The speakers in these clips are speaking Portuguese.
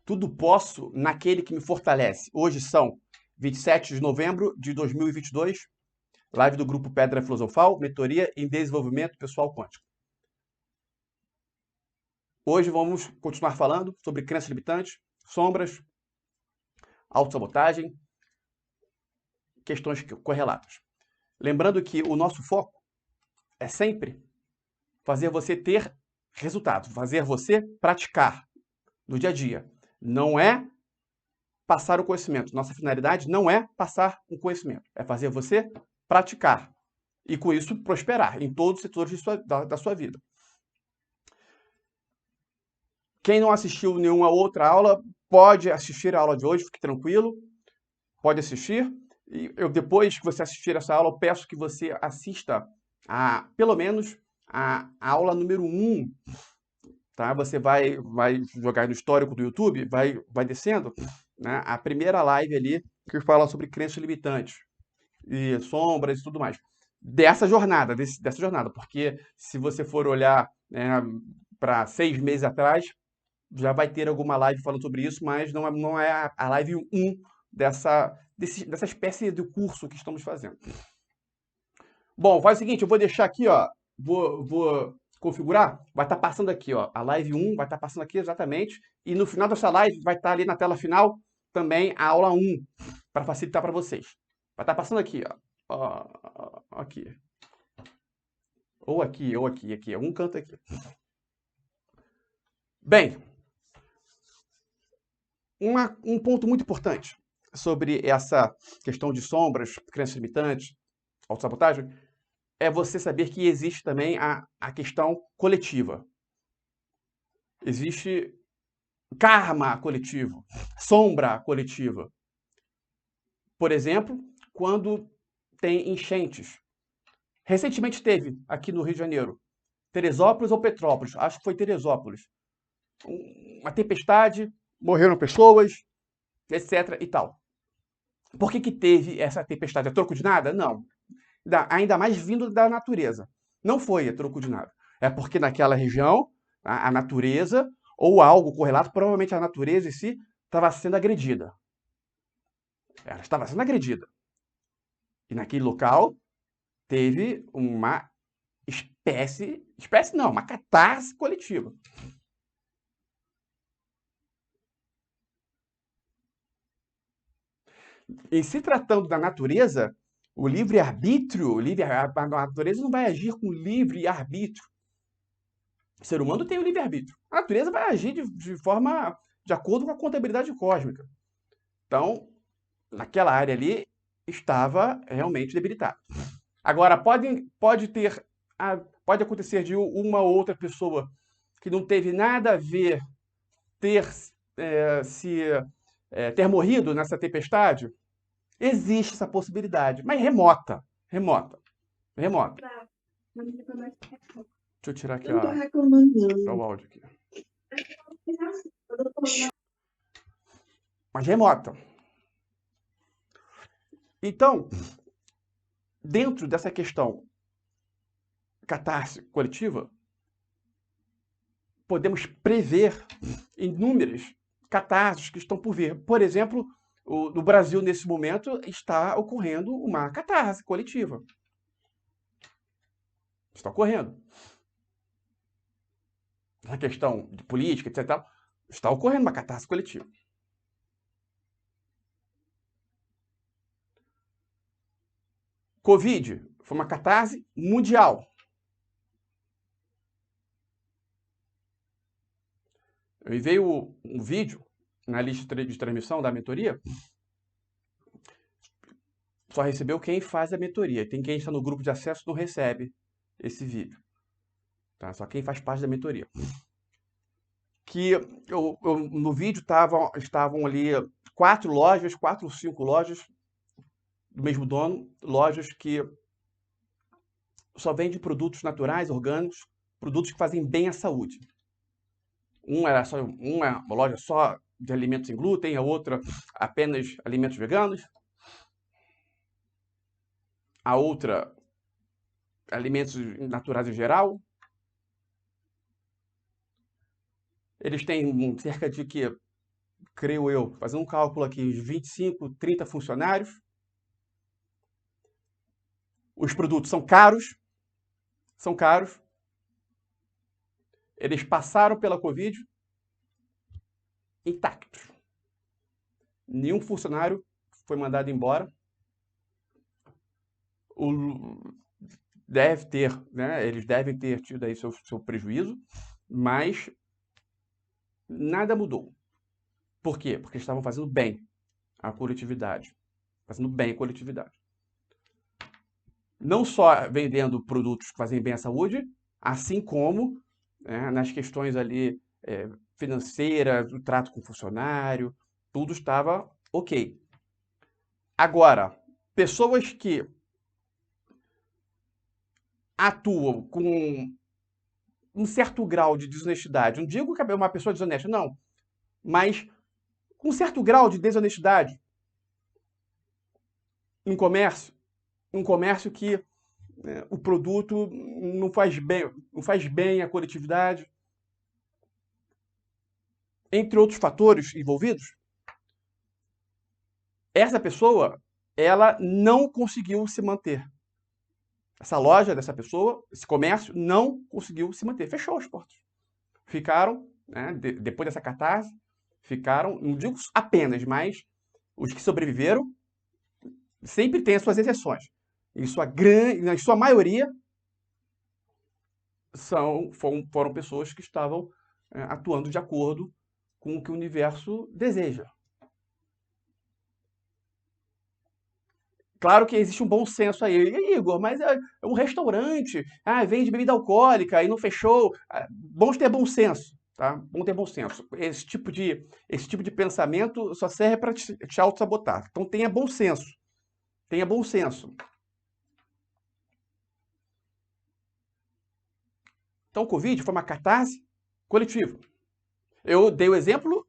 Tudo posso naquele que me fortalece. Hoje são 27 de novembro de 2022, live do grupo Pedra Filosofal, mentoria em desenvolvimento pessoal quântico. Hoje vamos continuar falando sobre crenças limitantes, sombras, autossabotagem, questões correlatas. Lembrando que o nosso foco é sempre fazer você ter resultados, fazer você praticar no dia a dia. Não é passar o conhecimento. Nossa finalidade não é passar o conhecimento, é fazer você praticar e, com isso, prosperar em todos os setores da sua vida. Quem não assistiu nenhuma outra aula, pode assistir a aula de hoje, fique tranquilo, pode assistir. E depois que você assistir essa aula, eu peço que você assista pelo menos a aula número 1. Tá? Você vai jogar no histórico do YouTube, vai descendo, né? A primeira live ali que fala sobre crenças limitantes e sombras e tudo mais. Dessa jornada, porque se você for olhar, né, para 6 meses atrás, já vai ter alguma live falando sobre isso, mas não é a live 1 dessa espécie de curso que estamos fazendo. Bom, faz o seguinte, eu vou deixar aqui, ó, vou configurar, vai estar passando aqui, ó, a live 1 vai estar passando aqui exatamente, e no final dessa live vai estar ali na tela final também a aula 1, para facilitar para vocês. Vai estar passando aqui, ó, aqui. Ou aqui, algum canto aqui. Bem, um ponto muito importante sobre essa questão de sombras, crenças limitantes, autossabotagem, é você saber que existe também a questão coletiva. Existe karma coletivo, sombra coletiva. Por exemplo, quando tem enchentes. Recentemente teve aqui no Rio de Janeiro, Teresópolis ou Petrópolis, acho que foi Teresópolis. Uma tempestade, morreram pessoas, etc. e tal. Por que teve essa tempestade? É troco de nada? Não. Ainda mais vindo da natureza. Não foi a troco de nada. É porque naquela região, a natureza, ou algo correlato, provavelmente a natureza em si, estava sendo agredida. Ela estava sendo agredida. E naquele local teve uma uma catarse coletiva. E se tratando da natureza, o livre-arbítrio, a natureza não vai agir com livre-arbítrio. O ser humano tem o livre-arbítrio. A natureza vai agir de forma de acordo com a contabilidade cósmica. Então, naquela área ali, estava realmente debilitado. Agora, pode acontecer de uma ou outra pessoa que não teve nada a ver ter morrido nessa tempestade? Existe essa possibilidade, mas remota. Deixa eu tirar aqui o áudio aqui. Mas remota. Então, dentro dessa questão catarse coletiva, podemos prever inúmeras catástrofes que estão por vir. Por exemplo, no Brasil, nesse momento, está ocorrendo uma catarse coletiva. Está ocorrendo. Na questão de política, etc., está ocorrendo uma catarse coletiva. Covid foi uma catarse mundial. Eu enviei um vídeo na lista de transmissão da mentoria. Só recebeu quem faz a mentoria. Tem quem está no grupo de acesso não recebe esse vídeo. Tá? Só quem faz parte da mentoria. Que no vídeo estavam ali 4 ou 5 lojas do mesmo dono, lojas que só vendem produtos naturais, orgânicos, produtos que fazem bem à saúde. Uma é uma loja só de alimentos sem glúten, a outra apenas alimentos veganos, a outra alimentos naturais em geral. Eles têm cerca de creio eu, fazendo um cálculo aqui, uns 25, 30 funcionários. Os produtos são caros, eles passaram pela Covid intactos. Nenhum funcionário foi mandado embora. Deve ter, né? Eles devem ter tido aí seu prejuízo, mas nada mudou. Por quê? Porque estavam fazendo bem a coletividade. Fazendo bem a coletividade. Não só vendendo produtos que fazem bem à saúde, assim como nas questões ali financeiras, o trato com o funcionário, tudo estava ok. Agora, pessoas que atuam com um certo grau de desonestidade, não digo que é uma pessoa desonesta, não, mas com um certo grau de desonestidade em comércio, um comércio que o produto não faz bem à coletividade, entre outros fatores envolvidos, essa pessoa, ela não conseguiu se manter. Essa loja dessa pessoa, esse comércio, não conseguiu se manter. Fechou as portas. Ficaram, né, depois dessa catarse, ficaram, não digo apenas, mas os que sobreviveram, sempre tem as suas exceções. Na sua maioria, foram pessoas que estavam atuando de acordo com o que o universo deseja. Claro que existe um bom senso aí. E, Igor, mas é um restaurante, vende bebida alcoólica e não fechou. Bom ter bom senso, tá? Bom ter bom senso. Esse tipo de pensamento só serve para te auto-sabotar. Então tenha bom senso. Tenha bom senso. Então o Covid foi uma catarse coletiva. Eu dei o exemplo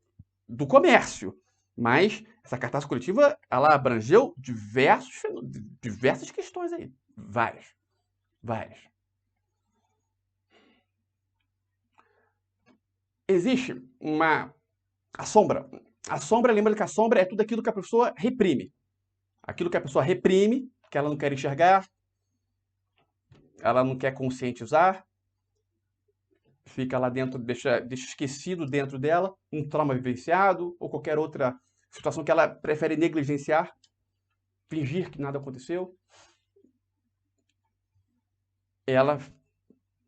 do comércio, mas essa catarse coletiva, ela abrangeu diversas questões aí. Várias. Existe a sombra. A sombra, lembra que a sombra é tudo aquilo que a pessoa reprime. Aquilo que a pessoa reprime, que ela não quer enxergar, ela não quer conscientizar, fica lá dentro, deixa esquecido dentro dela, um trauma vivenciado ou qualquer outra situação que ela prefere negligenciar, fingir que nada aconteceu. Ela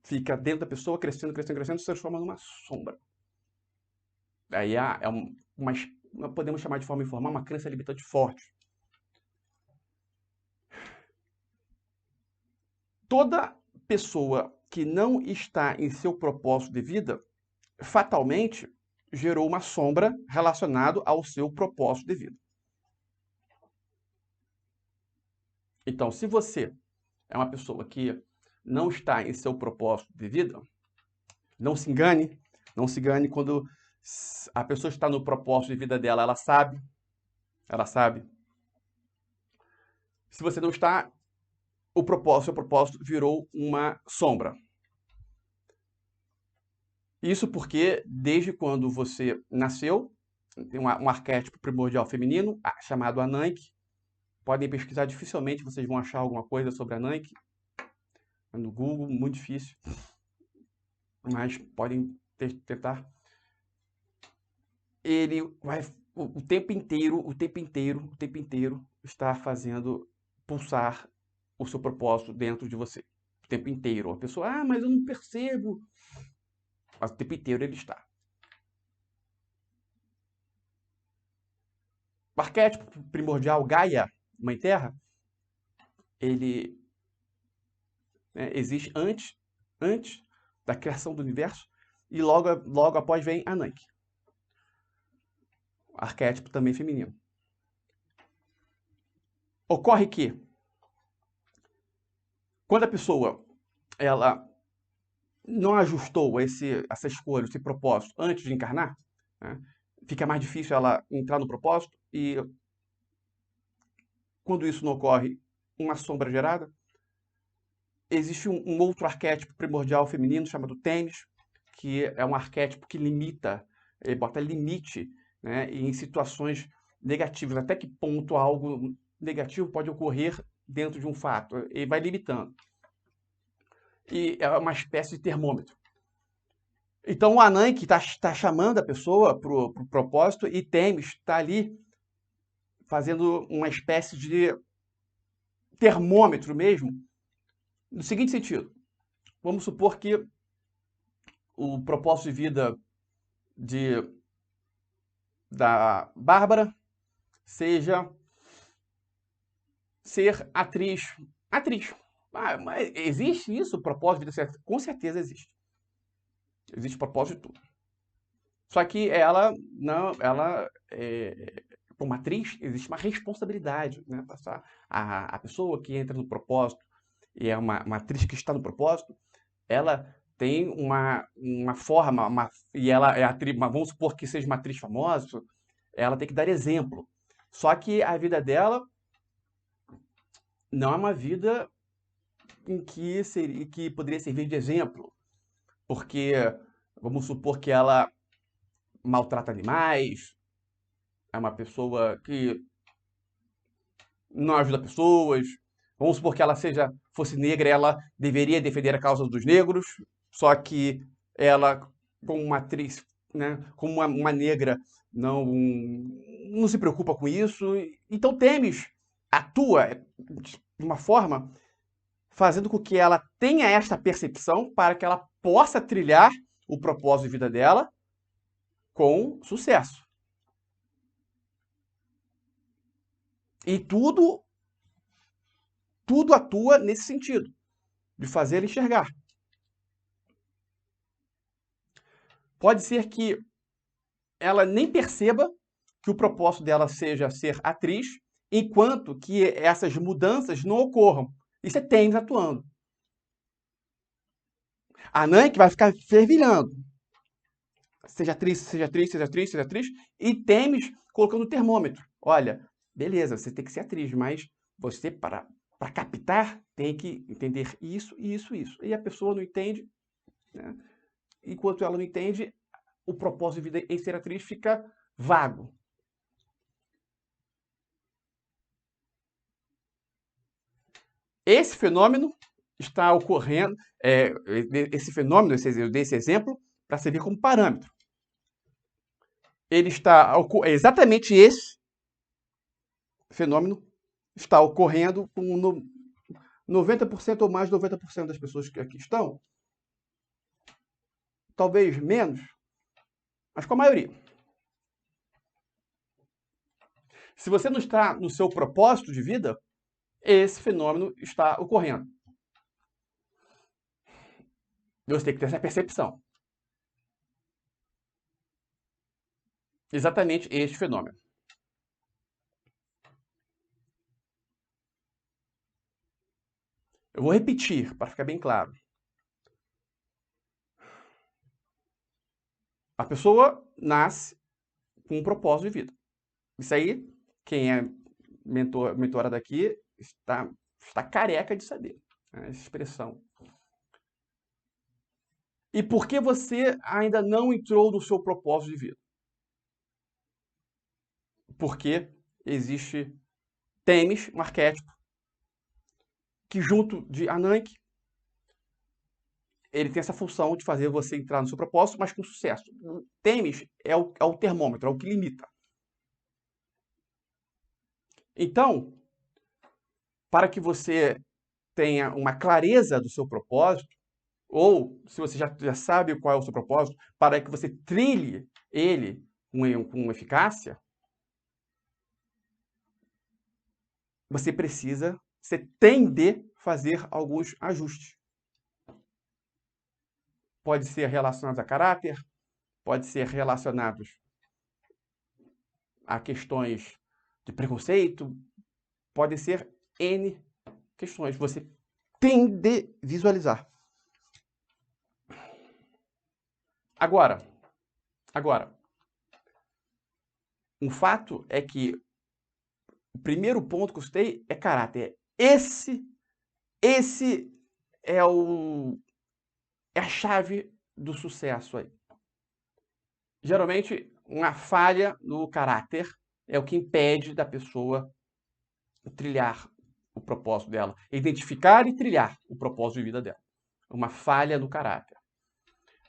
fica dentro da pessoa, crescendo, se transforma numa sombra. Aí podemos chamar de forma informal, uma crença limitante forte. Toda pessoa que não está em seu propósito de vida, fatalmente gerou uma sombra relacionada ao seu propósito de vida. Então, se você é uma pessoa que não está em seu propósito de vida, não se engane quando a pessoa está no propósito de vida dela, ela sabe. Se você não está, seu propósito virou uma sombra. Isso porque, desde quando você nasceu, tem um arquétipo primordial feminino, chamado Ananke. Podem pesquisar, dificilmente vocês vão achar alguma coisa sobre Ananke. No Google, muito difícil. Mas podem tentar. Ele vai o tempo inteiro estar fazendo pulsar o seu propósito dentro de você. O tempo inteiro. A pessoa, mas eu não percebo. Mas o tempo inteiro ele está. O arquétipo primordial Gaia, Mãe Terra, ele existe antes da criação do universo e logo após vem Ananke. Arquétipo também feminino. Ocorre que quando a pessoa ela não ajustou essa escolha, esse propósito antes de encarnar, né, fica mais difícil ela entrar no propósito e quando isso não ocorre, uma sombra gerada. Existe um outro arquétipo primordial feminino chamado Tênis, que é um arquétipo que limita, bota limite né, e em situações negativas. Até que ponto algo negativo pode ocorrer dentro de um fato? E vai limitando. E é uma espécie de termômetro. Então o Ananke está chamando a pessoa para o propósito e Temis está ali fazendo uma espécie de termômetro mesmo, no seguinte sentido. Vamos supor que o propósito de vida da Bárbara seja ser atriz. Atriz. Mas existe isso, o propósito de vida? Com certeza existe. Existe propósito de tudo. Só que ela, não, como atriz, existe uma responsabilidade, né? Passar a pessoa que entra no propósito e é uma atriz que está no propósito, ela tem uma forma, e ela é atriz, vamos supor que seja uma atriz famosa, ela tem que dar exemplo. Só que a vida dela não é uma vida em que poderia servir de exemplo, porque vamos supor que ela maltrata animais, é uma pessoa que não ajuda pessoas. Vamos supor que ela fosse negra, ela deveria defender a causa dos negros, só que ela, como uma atriz, né, como uma negra, não se preocupa com isso. Então Temis atua de uma forma fazendo com que ela tenha esta percepção para que ela possa trilhar o propósito de vida dela com sucesso. E tudo atua nesse sentido, de fazer ele enxergar. Pode ser que ela nem perceba que o propósito dela seja ser atriz, enquanto que essas mudanças não ocorram. Isso é Temis atuando. A Nancy vai ficar fervilhando. Seja atriz, seja atriz, seja atriz, seja atriz. E Temis colocando o termômetro. Olha, beleza, você tem que ser atriz, mas você, para captar, tem que entender isso, isso, isso. E a pessoa não entende, né? Enquanto ela não entende, o propósito de vida em ser atriz fica vago. Esse fenômeno está ocorrendo, esse fenômeno, eu dei esse exemplo, para servir como parâmetro. Ele está, exatamente esse fenômeno está ocorrendo com 90% ou mais de 90% das pessoas que aqui estão, talvez menos, mas com a maioria. Se você não está no seu propósito de vida, esse fenômeno está ocorrendo. Você tem que ter essa percepção. Exatamente este fenômeno. Eu vou repetir para ficar bem claro. A pessoa nasce com um propósito de vida. Isso aí, quem é mentora daqui está careca de saber, né, essa expressão. E por que você ainda não entrou no seu propósito de vida? Porque existe Temis, um arquétipo, que junto de Ananke, ele tem essa função de fazer você entrar no seu propósito, mas com sucesso. Temis é o termômetro, é o que limita. Então, para que você tenha uma clareza do seu propósito, ou se você já sabe qual é o seu propósito, para que você trilhe ele com eficácia, você tem de fazer alguns ajustes. Pode ser relacionados a caráter, pode ser relacionados a questões de preconceito, pode ser N questões. Você tem de visualizar. Agora, um fato é que o primeiro ponto que eu citei é caráter. Esse é a chave do sucesso aí. Geralmente, uma falha no caráter é o que impede da pessoa trilhar o propósito dela, identificar e trilhar o propósito de vida dela. Uma falha no caráter.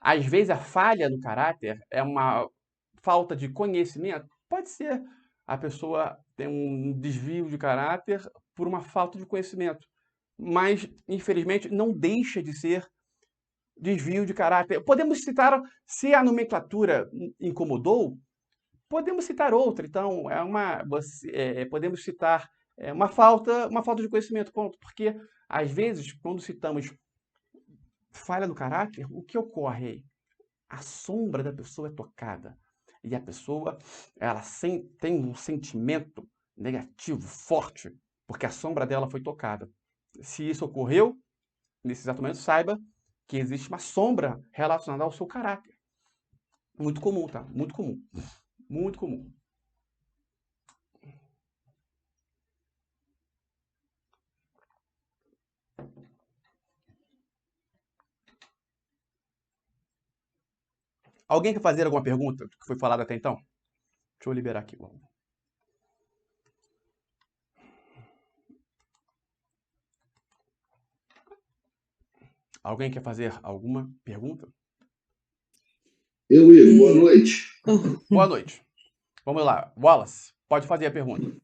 Às vezes a falha no caráter é uma falta de conhecimento. Pode ser a pessoa tem um desvio de caráter por uma falta de conhecimento. Mas, infelizmente, não deixa de ser desvio de caráter. Podemos citar, se a nomenclatura incomodou, podemos citar outra. Então, podemos citar uma falta de conhecimento, ponto. Porque, às vezes, quando citamos falha no caráter, o que ocorre? A sombra da pessoa é tocada. E a pessoa tem um sentimento negativo, forte, porque a sombra dela foi tocada. Se isso ocorreu, nesse exato momento, saiba que existe uma sombra relacionada ao seu caráter. Muito comum, tá? Muito comum. Muito comum. Alguém quer fazer alguma pergunta que foi falada até então? Deixa eu liberar aqui. Alguém quer fazer alguma pergunta? Will, boa noite. Boa noite. Vamos lá. Wallace, pode fazer a pergunta.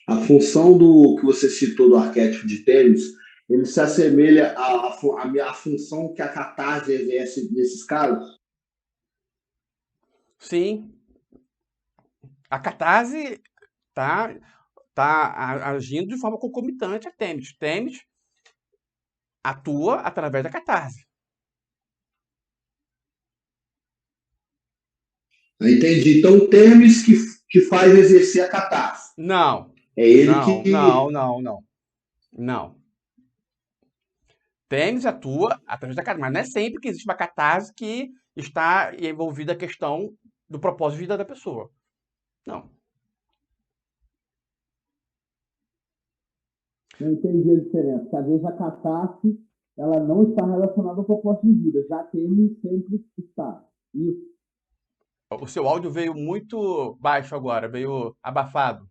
A função do que você citou do arquétipo de Tênis, ele se assemelha à função que a catarse exerce nesses casos? Sim. A catarse tá agindo de forma concomitante a Tênis. Tênis atua através da catarse. Entendi. Então, o Tênis que faz exercer a catarse. Não. É ele Não, que... não. Tênis atua através da catarse, mas não é sempre que existe uma catarse que está envolvida a questão do propósito de vida da pessoa. Não. Não entendi a diferença, porque às vezes a catarse ela não está relacionada ao propósito de vida, já Tênis sempre está. Isso. O seu áudio veio muito baixo agora, veio abafado.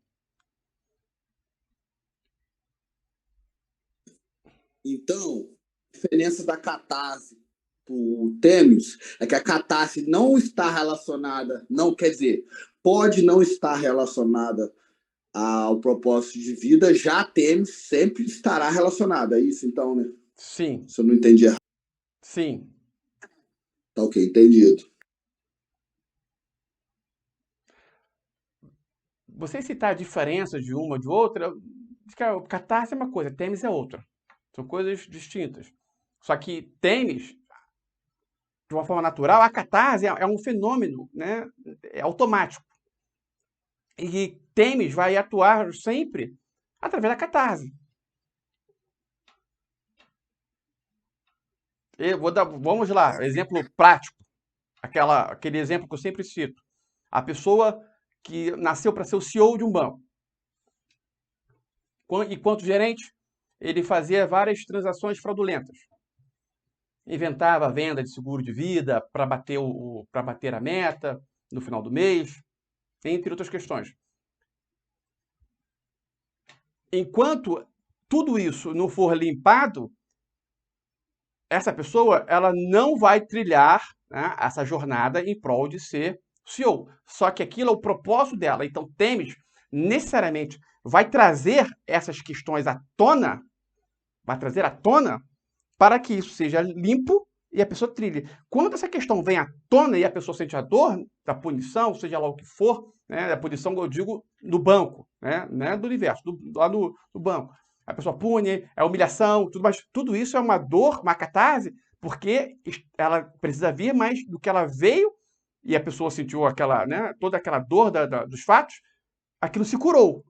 Então, a diferença da catarse para o Tênis é que a catarse não está relacionada, não quer dizer, pode não estar relacionada ao propósito de vida, já Tênis sempre estará relacionada. É isso, então, né? Sim, Se eu não entendi errado. sim. Tá ok, entendido. Você citar a diferença de uma de outra, catarse é uma coisa, tênis é outra. São coisas distintas. Só que tênis, de uma forma natural, a catarse é um fenômeno, né? É automático. E tênis vai atuar sempre através da catarse. Vamos lá, exemplo prático. Aquele exemplo que eu sempre cito. A pessoa que nasceu para ser o CEO de um banco. Enquanto gerente, ele fazia várias transações fraudulentas. Inventava a venda de seguro de vida para bater a meta no final do mês, entre outras questões. Enquanto tudo isso não for limpado, essa pessoa ela não vai trilhar, né, essa jornada em prol de ser CEO. Só que aquilo é o propósito dela. Então, Temis necessariamente vai trazer essas questões à tona, para que isso seja limpo e a pessoa trilhe. Quando essa questão vem à tona e a pessoa sente a dor da punição, seja lá o que for, né, a punição, eu digo, do banco, né, do universo, lá no banco. A pessoa pune, é humilhação, tudo, mas tudo isso é uma dor, uma catarse, porque ela precisa vir mais do que ela veio e a pessoa sentiu aquela, né, toda aquela dor dos fatos, aquilo se curou.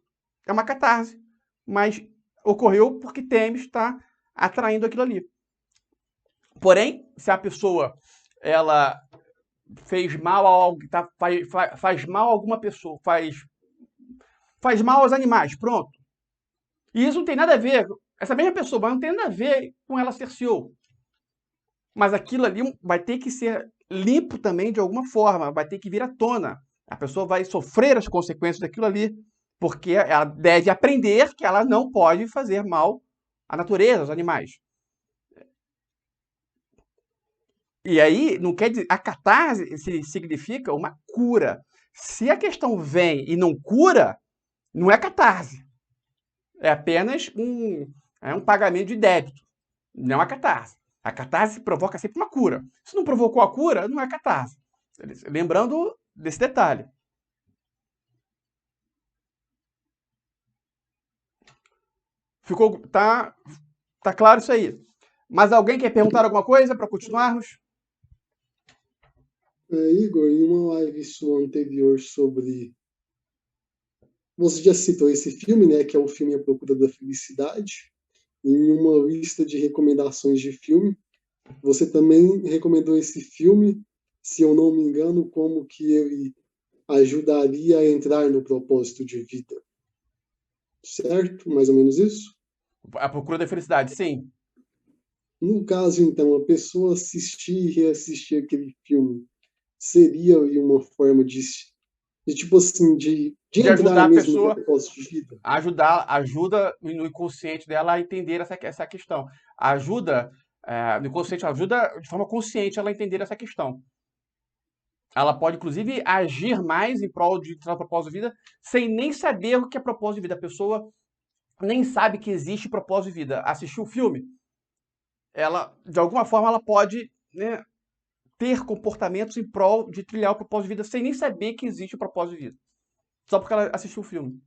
É uma catarse, mas ocorreu porque Temis está atraindo aquilo ali. Porém, se a pessoa ela fez mal a alguém, faz mal a alguma pessoa, faz mal aos animais, pronto. E isso não tem nada a ver, essa mesma pessoa, mas não tem nada a ver com ela ser CEO. Mas aquilo ali vai ter que ser limpo também de alguma forma, vai ter que vir à tona. A pessoa vai sofrer as consequências daquilo ali, porque ela deve aprender que ela não pode fazer mal à natureza, aos animais. E aí, não quer dizer, a catarse significa uma cura. Se a questão vem e não cura, não é catarse. É apenas um pagamento de débito. Não é catarse. A catarse provoca sempre uma cura. Se não provocou a cura, não é catarse. Lembrando desse detalhe. Tá claro isso aí. Mas alguém quer perguntar alguma coisa para continuarmos? Igor, em uma live sua anterior sobre... Você já citou esse filme, né, que é o filme A Procura da Felicidade. Em uma lista de recomendações de filme, você também recomendou esse filme, se eu não me engano, como que ele ajudaria a entrar no propósito de vida. Certo? Mais ou menos isso? A Procura da Felicidade, sim. No caso, então, a pessoa assistir e reassistir aquele filme seria uma forma de tipo assim, de De entrar ajudar a mesmo no pessoa, propósito de vida? ajuda no inconsciente dela a entender essa questão. Ajuda, no inconsciente, ajuda de forma consciente ela a entender essa questão. Ela pode, inclusive, agir mais em prol de propósito de vida, sem nem saber o que é propósito de vida. A pessoa nem sabe que existe propósito de vida. Assistiu o filme, ela, de alguma forma, ela pode, né, ter comportamentos em prol de trilhar o propósito de vida sem nem saber que existe o propósito de vida. Só porque ela assistiu o filme.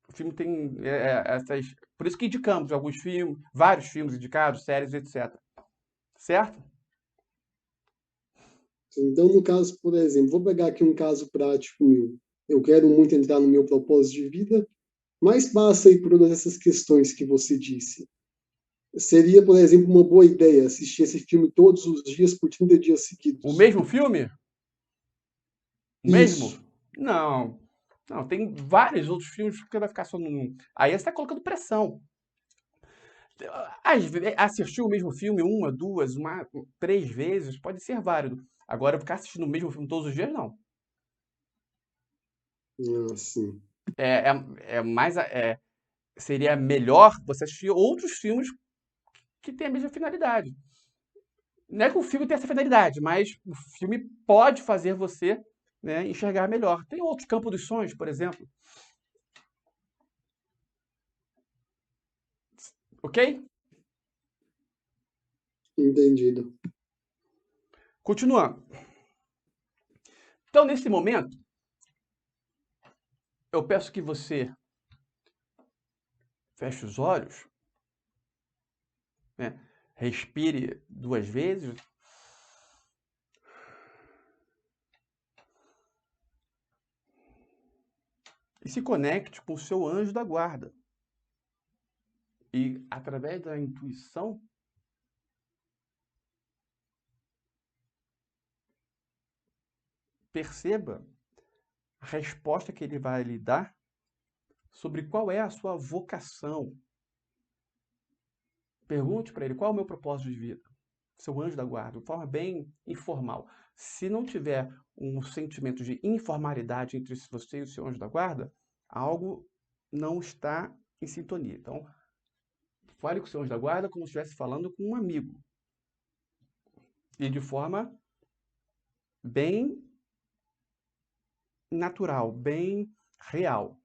O filme tem essas... Por isso que indicamos alguns filmes, vários filmes indicados, séries, etc. Certo? Então, no caso, por exemplo, vou pegar aqui um caso prático meu. Eu quero muito entrar no meu propósito de vida, mas passa aí por todas essas questões que você disse. Seria, por exemplo, uma boa ideia assistir esse filme todos os dias por 30 dias O seguidos. mesmo filme? O mesmo? Isso. Não. Não, tem vários outros filmes que vai ficar só num. Aí você está colocando pressão. Assistir o mesmo filme uma, duas, três vezes pode ser válido. Agora, ficar assistindo o mesmo filme todos os dias, não. Ah, sim. É, é mais. Seria melhor você assistir outros filmes que têm a mesma finalidade. Não é que o filme tenha essa finalidade, mas o filme pode fazer você, né, enxergar melhor. Tem outro Campo dos Sonhos, por exemplo. Ok? Entendido. Continuando. Então, nesse momento, eu peço que você feche os olhos, né? Respire 2 vezes. E se conecte com o seu anjo da guarda. E, através da intuição, perceba a resposta que ele vai lhe dar sobre qual é a sua vocação. Pergunte para ele qual é o meu propósito de vida. Seu anjo da guarda, de forma bem informal. Se não tiver um sentimento de informalidade entre você e o seu anjo da guarda, algo não está em sintonia. Então, fale com o seu anjo da guarda como se estivesse falando com um amigo. E de forma bem natural, bem real.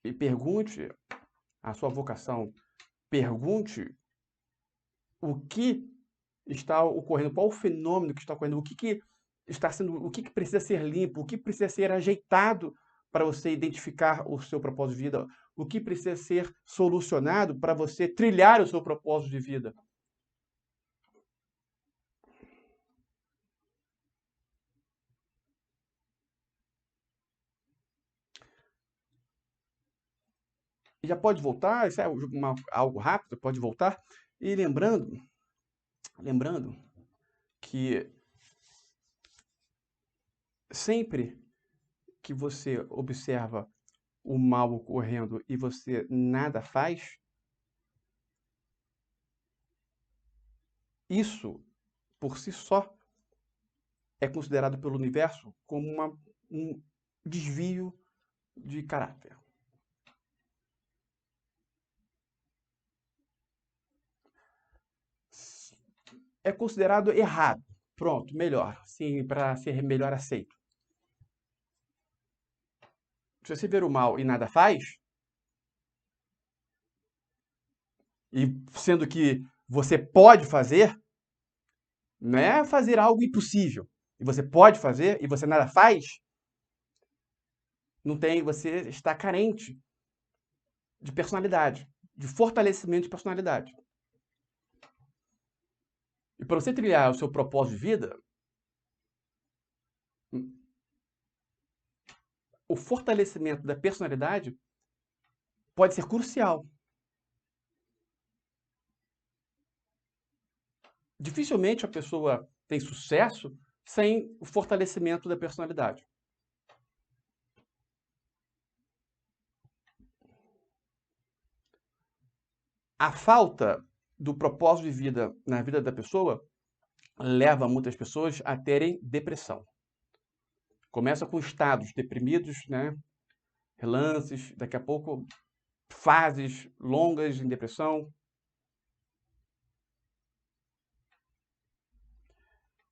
E pergunte a sua vocação. Pergunte o que está ocorrendo, qual o fenômeno que está ocorrendo, o que precisa ser limpo, o que precisa ser ajeitado para você identificar o seu propósito de vida, o que precisa ser solucionado para você trilhar o seu propósito de vida. E já pode voltar, isso é algo rápido, pode voltar. E lembrando que sempre que você observa o mal ocorrendo e você nada faz, Isso, por si só, é considerado pelo universo como um desvio de caráter. É considerado errado. Pronto, melhor. Sim, para ser melhor aceito. Se você ver o mal e nada faz, e sendo que você pode fazer, não é fazer algo impossível, e você pode fazer e você nada faz, não tem, você está carente de personalidade, de fortalecimento de personalidade. E para você trilhar o seu propósito de vida, o fortalecimento da personalidade pode ser crucial. Dificilmente a pessoa tem sucesso sem o fortalecimento da personalidade. A falta do propósito de vida na vida da pessoa leva muitas pessoas a terem depressão. Começa com estados deprimidos, né? Relances, daqui a pouco fases longas em depressão.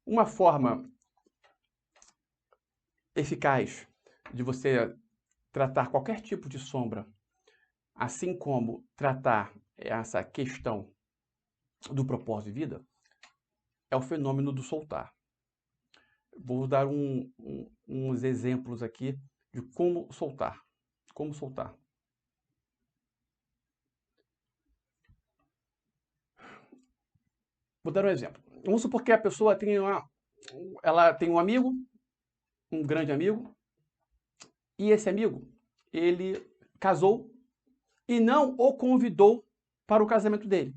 Uma forma eficaz de você tratar qualquer tipo de sombra, assim como tratar essa questão do propósito de vida, é o fenômeno do soltar. Vou dar uns exemplos aqui de como soltar. Como soltar. Vou dar um exemplo. Vamos supor que a pessoa ela tem um amigo, um grande amigo, e esse amigo, ele casou e não o convidou para o casamento dele.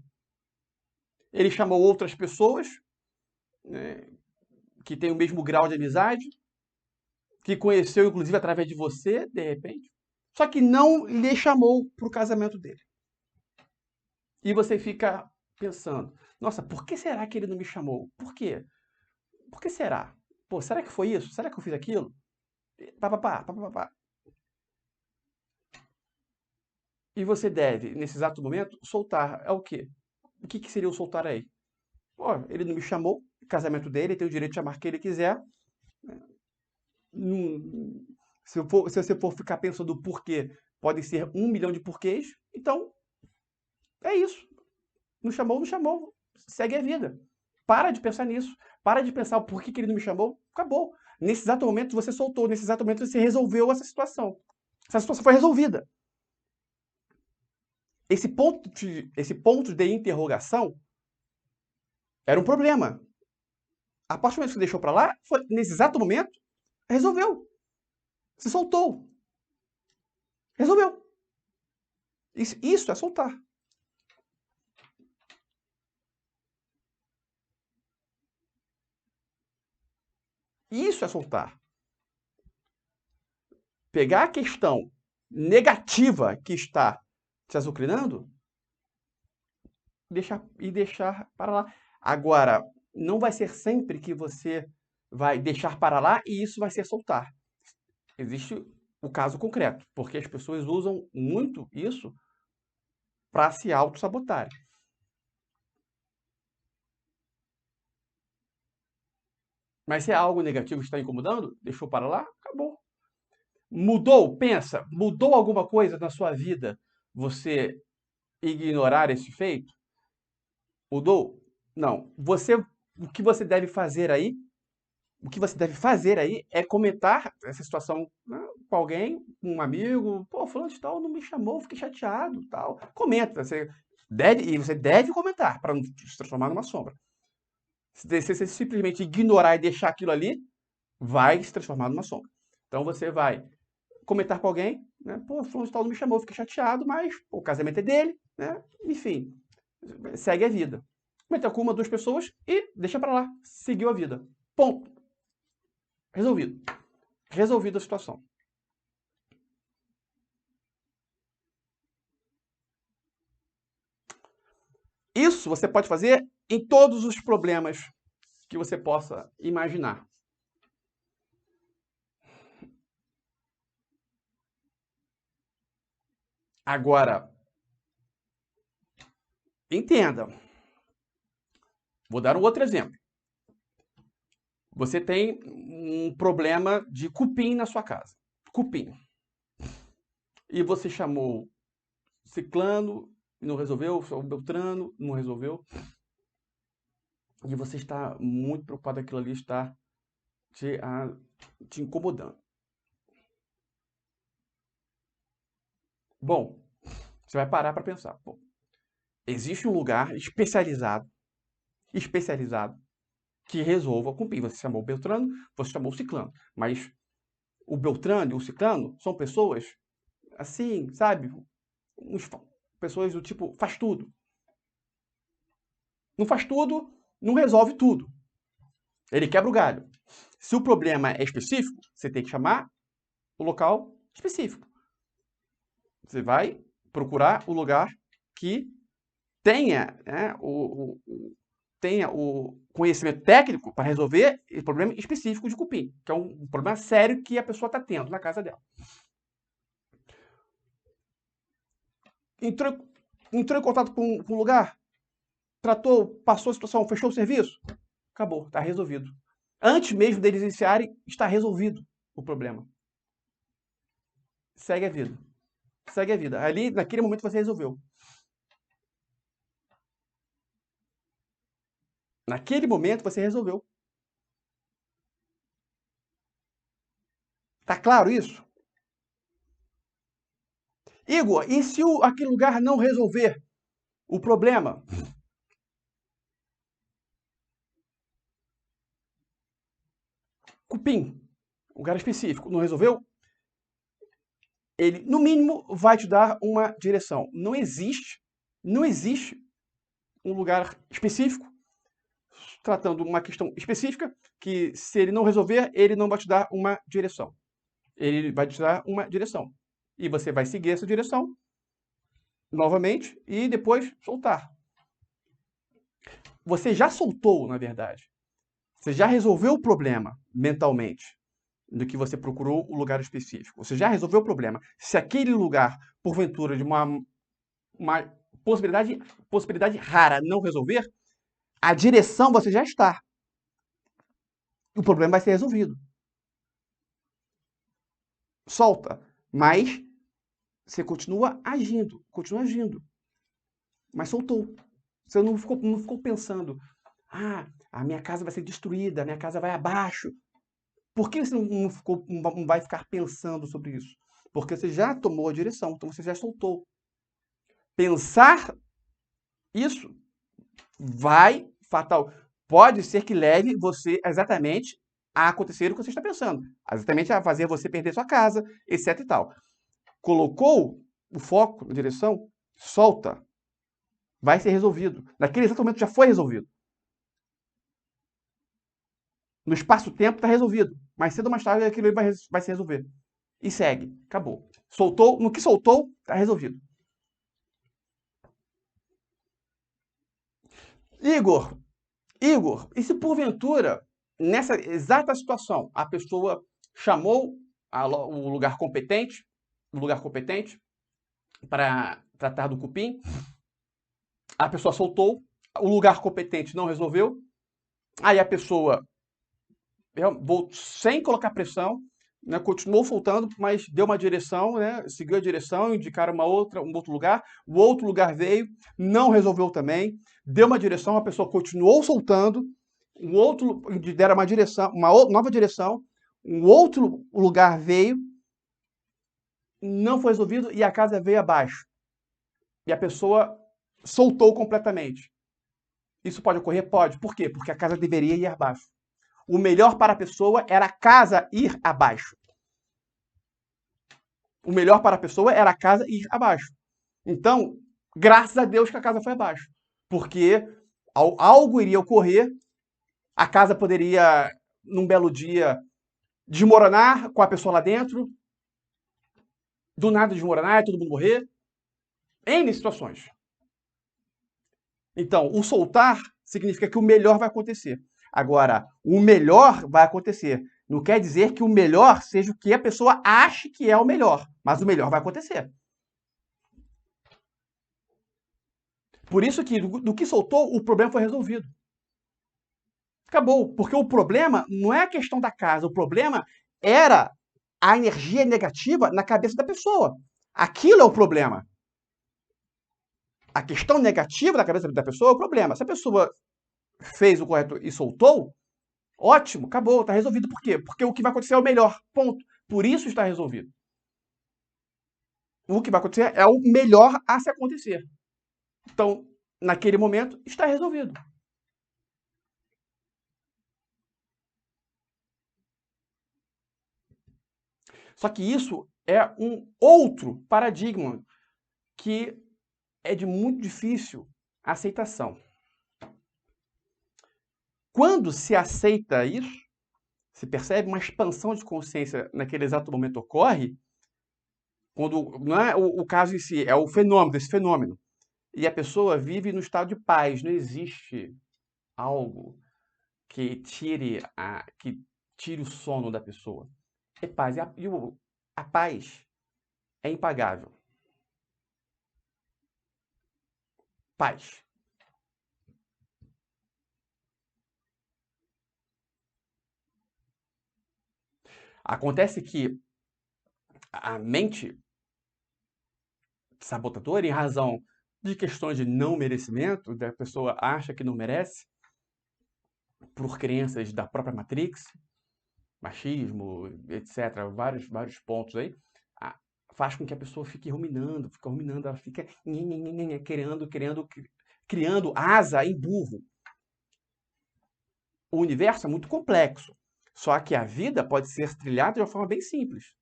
Ele chamou outras pessoas, né, que têm o mesmo grau de amizade, que conheceu inclusive através de você, de repente, só que não lhe chamou para o casamento dele. E você fica pensando, nossa, por que será que ele não me chamou? Por quê? Por que será? Pô, será que foi isso? Será que eu fiz aquilo? Pá. E você deve, nesse exato momento, soltar. É o quê? O que seria o soltar aí? Pô, ele não me chamou, casamento dele, ele tem o direito de chamar quem ele quiser. Se você for ficar pensando o porquê, podem ser 1 milhão de porquês. Então, é isso. Não chamou, não chamou. Segue a vida. Para de pensar nisso. Para de pensar o porquê que ele não me chamou. Acabou. Nesse exato momento você soltou. Nesse exato momento você resolveu essa situação. Essa situação foi resolvida. Esse ponto de interrogação era um problema. A partir do momento que você deixou para lá, nesse exato momento, resolveu. Se soltou. Resolveu. Isso é soltar. Isso é soltar. Pegar a questão negativa que está te azucrinando e deixar para lá. Agora, não vai ser sempre que você vai deixar para lá e isso vai ser soltar. Existe o caso concreto, porque as pessoas usam muito isso para se auto-sabotarem. Mas se é algo negativo que está incomodando, deixou para lá, acabou. Mudou, pensa, mudou alguma coisa na sua vida você ignorar esse feito? Mudou? Não. O que você deve fazer aí, é comentar essa situação, né, com alguém, com um amigo. Pô, fulano de tal não me chamou, fiquei chateado, tal. Comenta, você deve comentar para não se transformar numa sombra. Se você simplesmente ignorar e deixar aquilo ali, vai se transformar numa sombra. Então você vai comentar com alguém, né? Pô, fulano de tal não me chamou, fiquei chateado, mas pô, o casamento é dele, né? Enfim, segue a vida. Comentar com uma, duas pessoas e deixa pra lá. Seguiu a vida. Ponto. Resolvido. Resolvida a situação. Isso você pode fazer em todos os problemas que você possa imaginar. Agora, entenda. Vou dar um outro exemplo. Você tem um problema de cupim na sua casa. Cupim. E você chamou ciclano, não resolveu, o beltrano, não resolveu. E você está muito preocupado, aquilo ali está te incomodando. Bom, você vai parar para pensar. Bom, existe um lugar especializado, que resolva o cupim. Você chamou o beltrano, você chamou o ciclano. Mas o beltrano e o ciclano são pessoas assim, sabe? Pessoas do tipo, faz tudo. Não faz tudo, não resolve tudo. Ele quebra o galho. Se o problema é específico, você tem que chamar o local específico. Você vai procurar o lugar que tenha, né, tenha o conhecimento técnico para resolver o problema específico de cupim, que é um problema sério que a pessoa está tendo na casa dela. Entrou em contato com um lugar, tratou, passou a situação, fechou o serviço, acabou, está resolvido. Antes mesmo deles iniciarem, está resolvido o problema. Segue a vida. Segue a vida. Ali, naquele momento, você resolveu. Naquele momento, você resolveu. Tá claro isso? Igor, e se aquele lugar não resolver o problema? Cupim, lugar específico, não resolveu? Ele, no mínimo, vai te dar uma direção. Não existe um lugar específico, tratando uma questão específica, que se ele não resolver, ele não vai te dar uma direção. Ele vai te dar uma direção. E você vai seguir essa direção, novamente, e depois soltar. Você já soltou, na verdade. Você já resolveu o problema mentalmente do que você procurou o lugar específico. Você já resolveu o problema. Se aquele lugar, porventura, de uma possibilidade rara não resolver, a direção você já está. O problema vai ser resolvido. Solta. Mas você continua agindo. Mas soltou. Você não ficou pensando, a minha casa vai ser destruída, a minha casa vai abaixo. Por que você não vai ficar pensando sobre isso? Porque você já tomou a direção, então você já soltou. Pensar isso vai fatal. Pode ser que leve você exatamente a acontecer o que você está pensando. Exatamente a fazer você perder sua casa, etc e tal. Colocou o foco na direção, solta. Vai ser resolvido. Naquele exato momento já foi resolvido. No espaço-tempo está resolvido. Mais cedo ou mais tarde aquilo vai se resolver. E segue. Acabou. Soltou. No que soltou, está resolvido. Igor, e se porventura, nessa exata situação, a pessoa chamou o lugar competente para tratar do cupim, a pessoa soltou, o lugar competente não resolveu, aí a pessoa sem colocar pressão, né, continuou soltando, mas deu uma direção, né, seguiu a direção, indicaram um outro lugar, o outro lugar veio, não resolveu também, deu uma direção, a pessoa continuou soltando, deram uma direção, nova direção, um outro lugar veio, não foi resolvido e a casa veio abaixo. E a pessoa soltou completamente. Isso pode ocorrer? Pode. Por quê? Porque a casa deveria ir abaixo. O melhor para a pessoa era a casa ir abaixo. O melhor para a pessoa era a casa ir abaixo. Então, graças a Deus que a casa foi abaixo. Porque algo iria ocorrer, a casa poderia, num belo dia, desmoronar com a pessoa lá dentro, do nada desmoronar e todo mundo morrer. N situações. Então, o soltar significa que o melhor vai acontecer. Agora, o melhor vai acontecer. Não quer dizer que o melhor seja o que a pessoa ache que é o melhor, mas o melhor vai acontecer. Por isso que, do que soltou, o problema foi resolvido. Acabou. Porque o problema não é a questão da casa, o problema era a energia negativa na cabeça da pessoa. Aquilo é o problema. A questão negativa na cabeça da pessoa é o problema. Se a pessoa fez o correto e soltou, ótimo, acabou, está resolvido. Por quê? Porque o que vai acontecer é o melhor. Ponto. Por isso está resolvido. O que vai acontecer é o melhor a se acontecer. Então, naquele momento, está resolvido. Só que isso é um outro paradigma que é de muito difícil aceitação. Quando se aceita isso, se percebe uma expansão de consciência naquele exato momento ocorre, quando não é o caso em si, é o fenômeno, desse fenômeno. E a pessoa vive no estado de paz, não existe algo que tire o sono da pessoa. É paz. A paz é impagável. Paz. Acontece que a mente sabotadora, em razão de questões de não merecimento, da pessoa acha que não merece, por crenças da própria Matrix, machismo, etc., vários pontos aí, faz com que a pessoa fique ruminando, ela fica criando asa em burro. O universo é muito complexo, só que a vida pode ser trilhada de uma forma bem simples.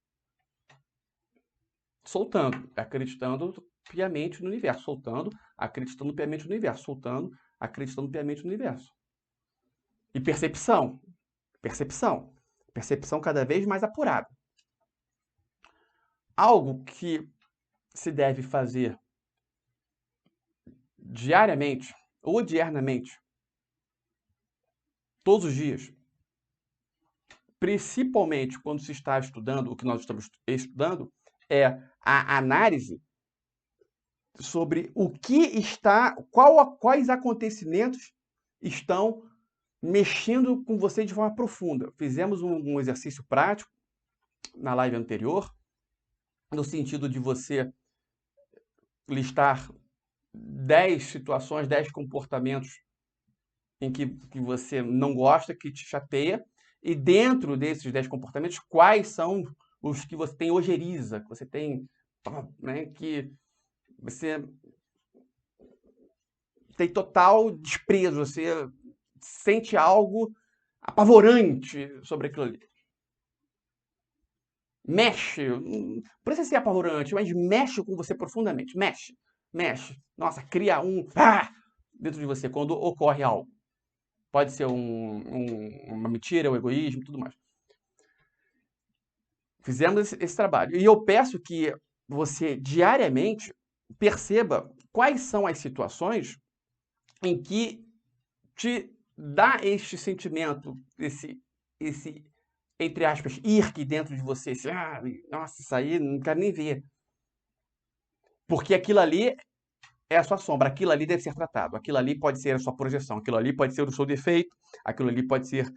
Soltando, acreditando piamente no universo, soltando, acreditando piamente no universo, soltando, acreditando piamente no universo. E percepção cada vez mais apurada. Algo que se deve fazer diariamente ou diernamente, todos os dias, principalmente quando se está estudando o que nós estamos estudando, é a análise sobre o que está, quais acontecimentos estão mexendo com você de forma profunda. Fizemos um exercício prático na live anterior, no sentido de você listar 10 situações, 10 comportamentos em que você não gosta, que te chateia, e dentro desses 10 comportamentos, quais são os que você tem ojeriza, que você tem, né, que você tem total desprezo, você sente algo apavorante sobre aquilo ali. Mexe, não precisa ser apavorante, mas mexe com você profundamente, mexe. Nossa, cria dentro de você quando ocorre algo. Pode ser uma mentira, um egoísmo, tudo mais. Fizemos esse trabalho. E eu peço que você, diariamente, perceba quais são as situações em que te dá este sentimento, esse entre aspas, irque dentro de você. Nossa, isso aí não quero nem ver. Porque aquilo ali é a sua sombra, aquilo ali deve ser tratado, aquilo ali pode ser a sua projeção, aquilo ali pode ser o seu defeito, aquilo ali pode ser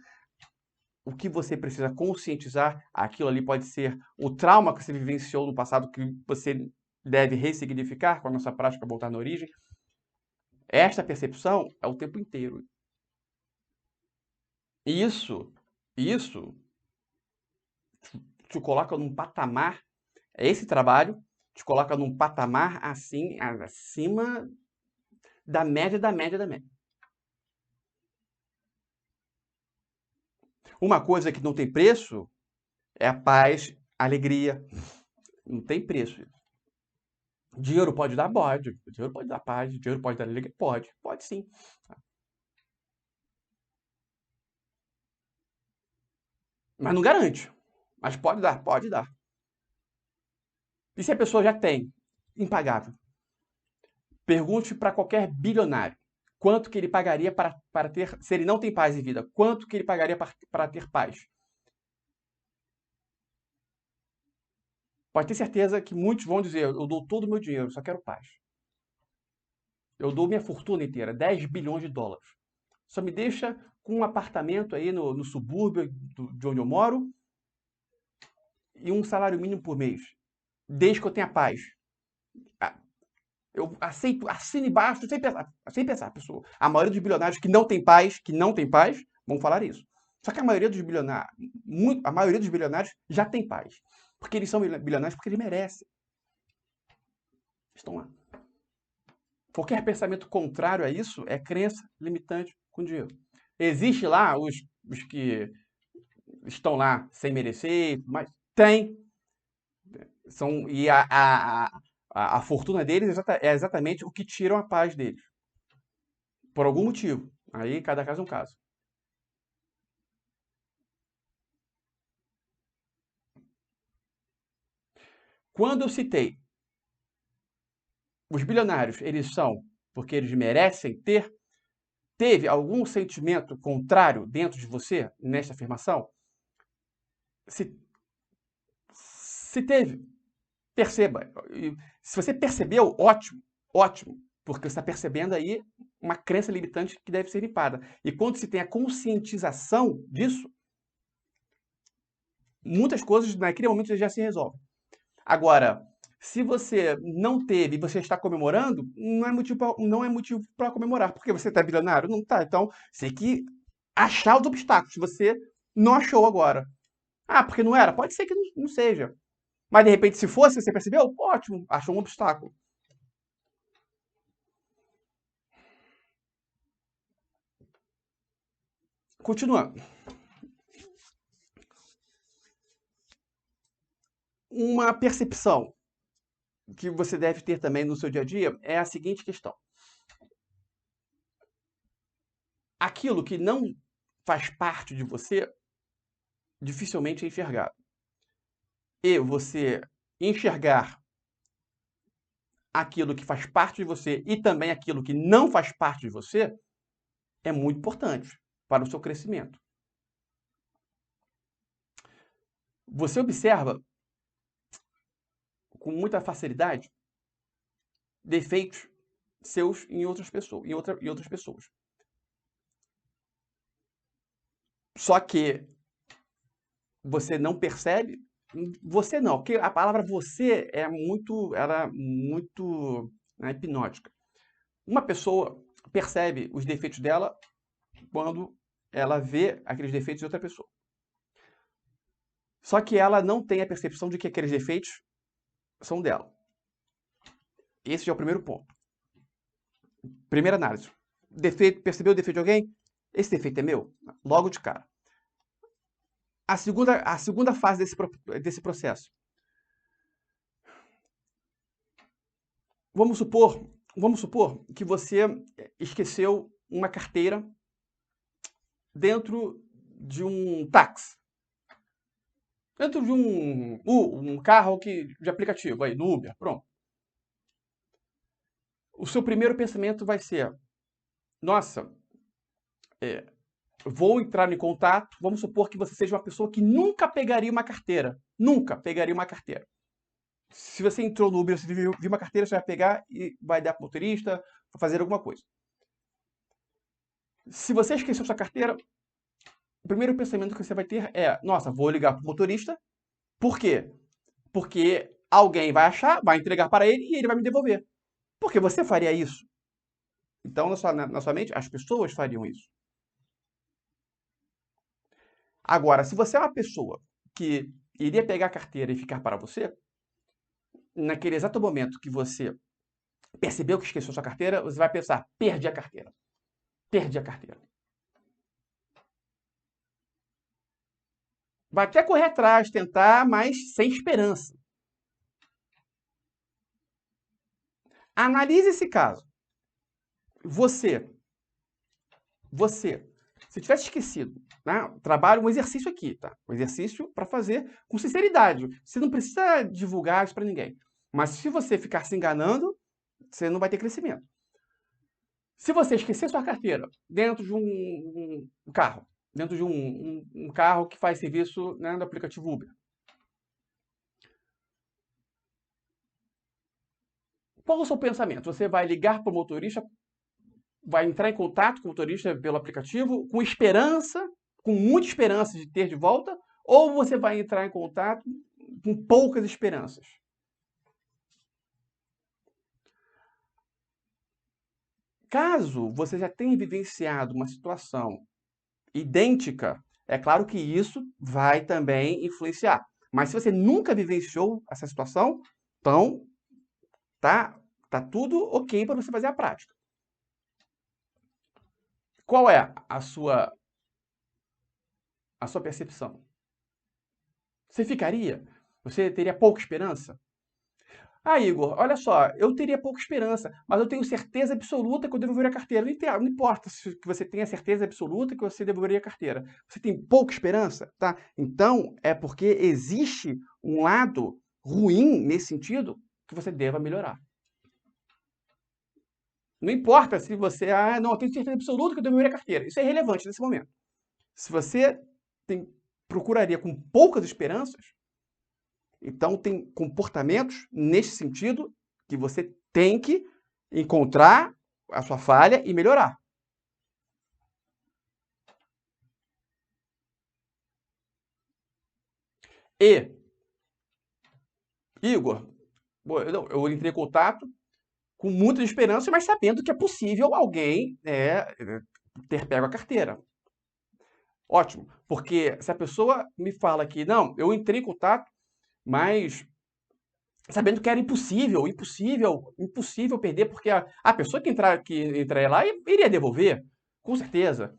o que você precisa conscientizar, aquilo ali pode ser o trauma que você vivenciou no passado que você deve ressignificar com a nossa prática voltar na origem. Esta percepção é o tempo inteiro. Isso te coloca num patamar, esse trabalho te coloca num patamar assim, acima da média. Uma coisa que não tem preço é a paz, a alegria. Não tem preço. Dinheiro pode dar? Pode. Dinheiro pode dar paz, dinheiro pode dar alegria? Pode sim. Mas não garante. Mas pode dar, pode dar. E se a pessoa já tem? Impagável. Pergunte para qualquer bilionário quanto que ele pagaria para ter, se ele não tem paz em vida, quanto que ele pagaria para ter paz? Pode ter certeza que muitos vão dizer, eu dou todo o meu dinheiro, só quero paz. Eu dou minha fortuna inteira, 10 bilhões de dólares. Só me deixa com um apartamento aí no subúrbio de onde eu moro e um salário mínimo por mês. Desde que eu tenha paz. Eu aceito, assino embaixo, sem pensar, pessoa. A maioria dos bilionários que não tem paz, vão falar isso. Só que a maioria dos bilionários já tem paz. Porque eles são bilionários porque eles merecem. Estão lá. Qualquer pensamento contrário a isso é crença limitante com dinheiro. Existe lá os que estão lá sem merecer, mas tem. E a fortuna deles é exatamente o que tiram a paz deles. Por algum motivo. Aí cada caso é um caso. Quando eu citei os bilionários, eles são porque eles merecem ter, teve algum sentimento contrário dentro de você nesta afirmação? Se teve, perceba. Se você percebeu, ótimo, ótimo, porque você está percebendo aí uma crença limitante que deve ser limpada. E quando se tem a conscientização disso, muitas coisas naquele momento já se resolvem. Agora, se você não teve e você está comemorando, não é motivo para comemorar. Porque você está bilionário? Não está. Então, você tem que achar os obstáculos. Se você não achou agora. Ah, porque não era? Pode ser que não seja. Mas, de repente, se fosse, você percebeu? Ótimo, achou um obstáculo. Continuando. Uma percepção que você deve ter também no seu dia a dia é a seguinte questão. Aquilo que não faz parte de você dificilmente é enxergado. E você enxergar aquilo que faz parte de você e também aquilo que não faz parte de você é muito importante para o seu crescimento. Você observa com muita facilidade defeitos seus em outras pessoas. Só que você não percebe, você não, porque a palavra você é muito hipnótica. Uma pessoa percebe os defeitos dela quando ela vê aqueles defeitos de outra pessoa. Só que ela não tem a percepção de que aqueles defeitos são dela. Esse já é o primeiro ponto. Primeira análise. Percebeu o defeito de alguém? Esse defeito é meu? Logo de cara. A segunda fase desse processo. Vamos supor que você esqueceu uma carteira dentro de um táxi. Dentro de um carro de aplicativo, aí, no Uber, pronto. O seu primeiro pensamento vai ser, nossa, vou entrar em contato, vamos supor que você seja uma pessoa que nunca pegaria uma carteira. Nunca pegaria uma carteira. Se você entrou no Uber, você viu uma carteira, você vai pegar e vai dar para o motorista, vai fazer alguma coisa. Se você esqueceu sua carteira, o primeiro pensamento que você vai ter é, nossa, vou ligar para o motorista. Por quê? Porque alguém vai achar, vai entregar para ele e ele vai me devolver. Porque você faria isso. Então, na sua mente, as pessoas fariam isso. Agora, se você é uma pessoa que iria pegar a carteira e ficar para você, naquele exato momento que você percebeu que esqueceu sua carteira, você vai pensar, perdi a carteira. Perdi a carteira. Vai até correr atrás, tentar, mas sem esperança. Analise esse caso. Você, se tivesse esquecido, né? Trabalho, um exercício aqui, tá? Um exercício para fazer com sinceridade. Você não precisa divulgar isso para ninguém. Mas se você ficar se enganando, você não vai ter crescimento. Se você esquecer sua carteira dentro de um carro, dentro de um carro que faz serviço, né, do aplicativo Uber, qual é o seu pensamento? Você vai ligar para o motorista, vai entrar em contato com o motorista pelo aplicativo com esperança, com muita esperança de ter de volta, ou você vai entrar em contato com poucas esperanças? Caso você já tenha vivenciado uma situação idêntica, é claro que isso vai também influenciar. Mas se você nunca vivenciou essa situação, então tá tudo ok para você fazer a prática. Qual é a sua percepção? Você ficaria? Você teria pouca esperança? Ah, Igor, olha só, eu teria pouca esperança, mas eu tenho certeza absoluta que eu devolveria a carteira. Não importa se que você tenha certeza absoluta que você devolveria a carteira. Você tem pouca esperança, tá? Então, é porque existe um lado ruim nesse sentido que você deva melhorar. Não importa se você, não, eu tenho certeza absoluta que eu devolveria a carteira. Isso é irrelevante nesse momento. Se você procuraria com poucas esperanças, então tem comportamentos nesse sentido que você tem que encontrar a sua falha e melhorar. E, Igor, eu entrei em contato com muita esperança, mas sabendo que é possível alguém ter pego a carteira. Ótimo, porque se a pessoa me fala que, não, eu entrei em contato, mas sabendo que era impossível perder, porque a pessoa que entrar lá iria devolver, com certeza,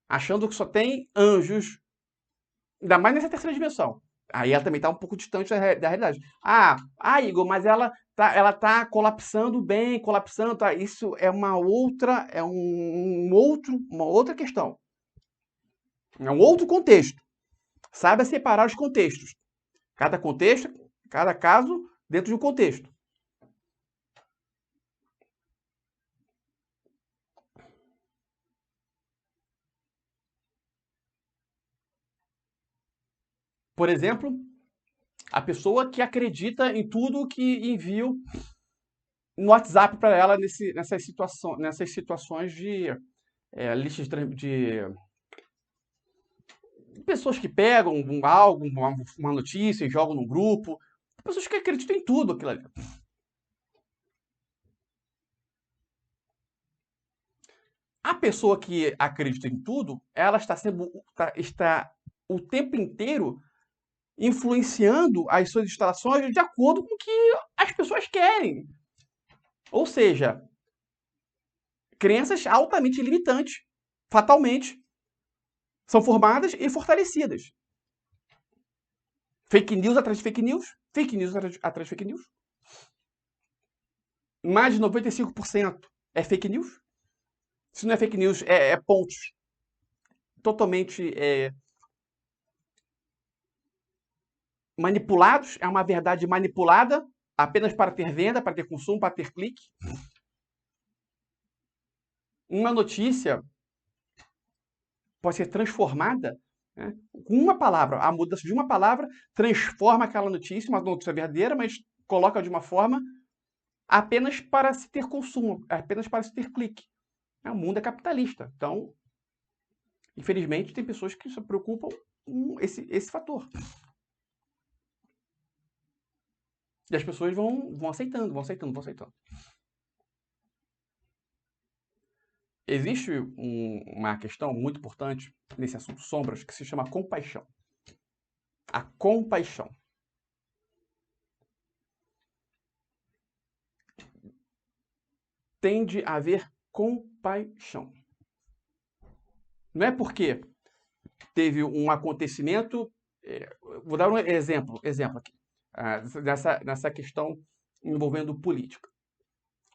achando que só tem anjos, ainda mais nessa terceira dimensão. Aí ela também está um pouco distante da realidade. Igor, mas ela tá colapsando bem, colapsando, tá? Isso é uma outra questão. É um outro contexto. Saiba separar os contextos. Cada contexto, cada caso dentro de um contexto. Por exemplo, a pessoa que acredita em tudo que envio no WhatsApp para ela nessas situações de listas de pessoas que pegam algo, uma notícia e jogam no grupo. Pessoas que acreditam em tudo aquilo ali. A pessoa que acredita em tudo, ela está o tempo inteiro influenciando as suas instalações de acordo com o que as pessoas querem. Ou seja, crenças altamente limitantes, fatalmente, são formadas e fortalecidas. Fake news atrás de fake news, fake news atrás de fake news. Mais de 95% é fake news. Se não é fake news, é pontos totalmente manipulados, é uma verdade manipulada apenas para ter venda, para ter consumo, para ter clique. Uma notícia pode ser transformada, né, com uma palavra. A mudança de uma palavra transforma aquela notícia, uma notícia verdadeira, mas coloca de uma forma apenas para se ter consumo, apenas para se ter clique. O mundo é capitalista. Então, infelizmente, tem pessoas que se preocupam com esse fator. E as pessoas vão aceitando. Existe uma questão muito importante nesse assunto sombras que se chama compaixão. A compaixão. Tende a haver compaixão. Não é porque teve um acontecimento. Vou dar um exemplo aqui, nessa questão envolvendo política.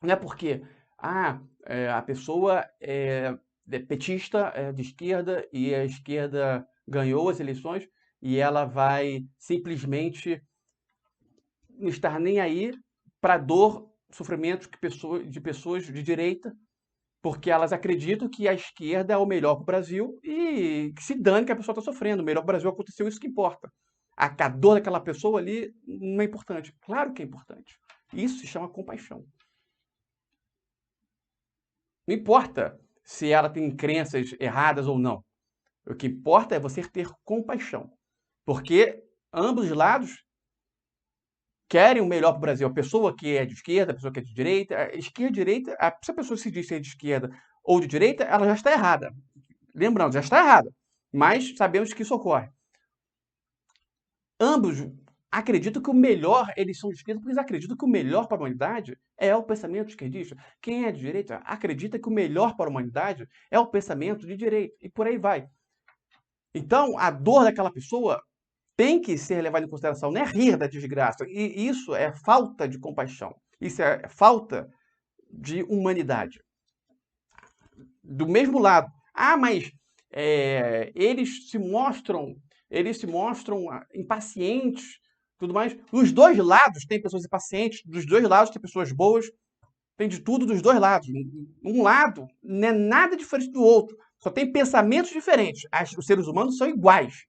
Não é porque a pessoa é petista, de esquerda, e a esquerda ganhou as eleições e ela vai simplesmente não estar nem aí para a dor, sofrimento de pessoas de direita Porque elas acreditam que a esquerda é o melhor para o Brasil e que se dane que a pessoa está sofrendo. O melhor para o Brasil aconteceu, isso que importa. A dor daquela pessoa ali não é importante. Claro que é importante. Isso se chama compaixão. Não importa se ela tem crenças erradas ou não. O que importa é você ter compaixão. Porque ambos os lados querem o melhor para o Brasil. A pessoa que é de esquerda, a pessoa que é de direita, esquerda e direita, se a pessoa se diz ser de esquerda ou de direita, ela já está errada. Lembrando, já está errada. Mas sabemos que isso ocorre. Ambos acreditam que o melhor, eles são de esquerda, porque eles acreditam que o melhor para a humanidade é o pensamento esquerdista. Quem é de direita acredita que o melhor para a humanidade é o pensamento de direita. E por aí vai. Então, a dor daquela pessoa tem que ser levada em consideração, não é rir da desgraça. E isso é falta de compaixão. Isso é falta de humanidade. Do mesmo lado. Mas eles se mostram impacientes, tudo mais. Dos dois lados tem pessoas impacientes, dos dois lados tem pessoas boas, tem de tudo dos dois lados. Um lado não é nada diferente do outro, só tem pensamentos diferentes. Os seres humanos são iguais.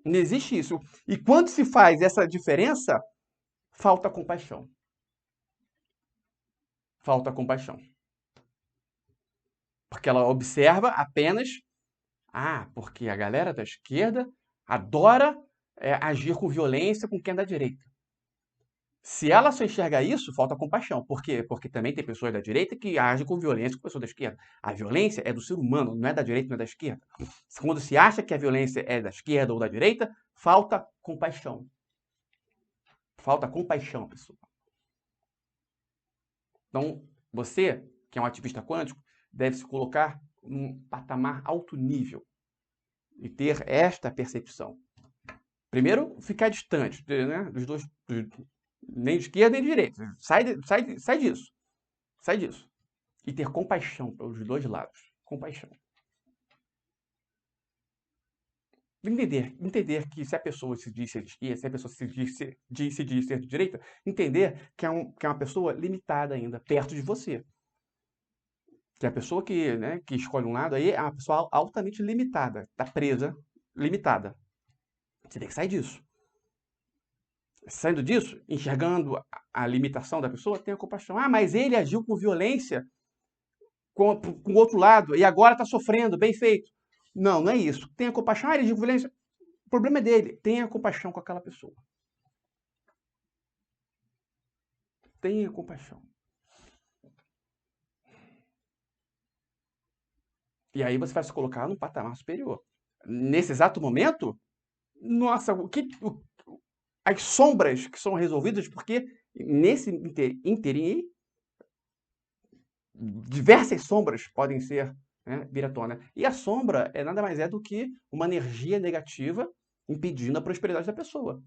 Não existe isso. E quando se faz essa diferença, falta compaixão. Falta compaixão. Porque ela observa apenas, porque a galera da esquerda adora agir com violência com quem é da direita. Se ela só enxerga isso, falta compaixão. Por quê? Porque também tem pessoas da direita que agem com violência com pessoas da esquerda. A violência é do ser humano, não é da direita, não é da esquerda. Quando se acha que a violência é da esquerda ou da direita, falta compaixão. Falta compaixão, pessoal. Então, você, que é um ativista quântico, deve se colocar num patamar alto nível e ter esta percepção. Primeiro, ficar distante, né, dos dois, nem de esquerda nem de direita. Sai disso. Sai disso. E ter compaixão pelos dois lados. Compaixão. Entender que se a pessoa se diz ser de esquerda, se a pessoa se diz ser de direita, entender que é uma pessoa limitada ainda, perto de você. Que a pessoa que escolhe um lado aí é uma pessoa altamente limitada, está presa, limitada. Você tem que sair disso. Saindo disso, enxergando a limitação da pessoa, tenha compaixão. Mas ele agiu com violência com o outro lado e agora está sofrendo, bem feito. Não é isso. Tenha compaixão. Ele agiu com violência. O problema é dele. Tenha compaixão com aquela pessoa. Tenha compaixão. E aí você vai se colocar num patamar superior. Nesse exato momento, nossa, as sombras que são resolvidas, porque nesse interim, diversas sombras podem ser vir à tona. E a sombra nada mais é do que uma energia negativa impedindo a prosperidade da pessoa,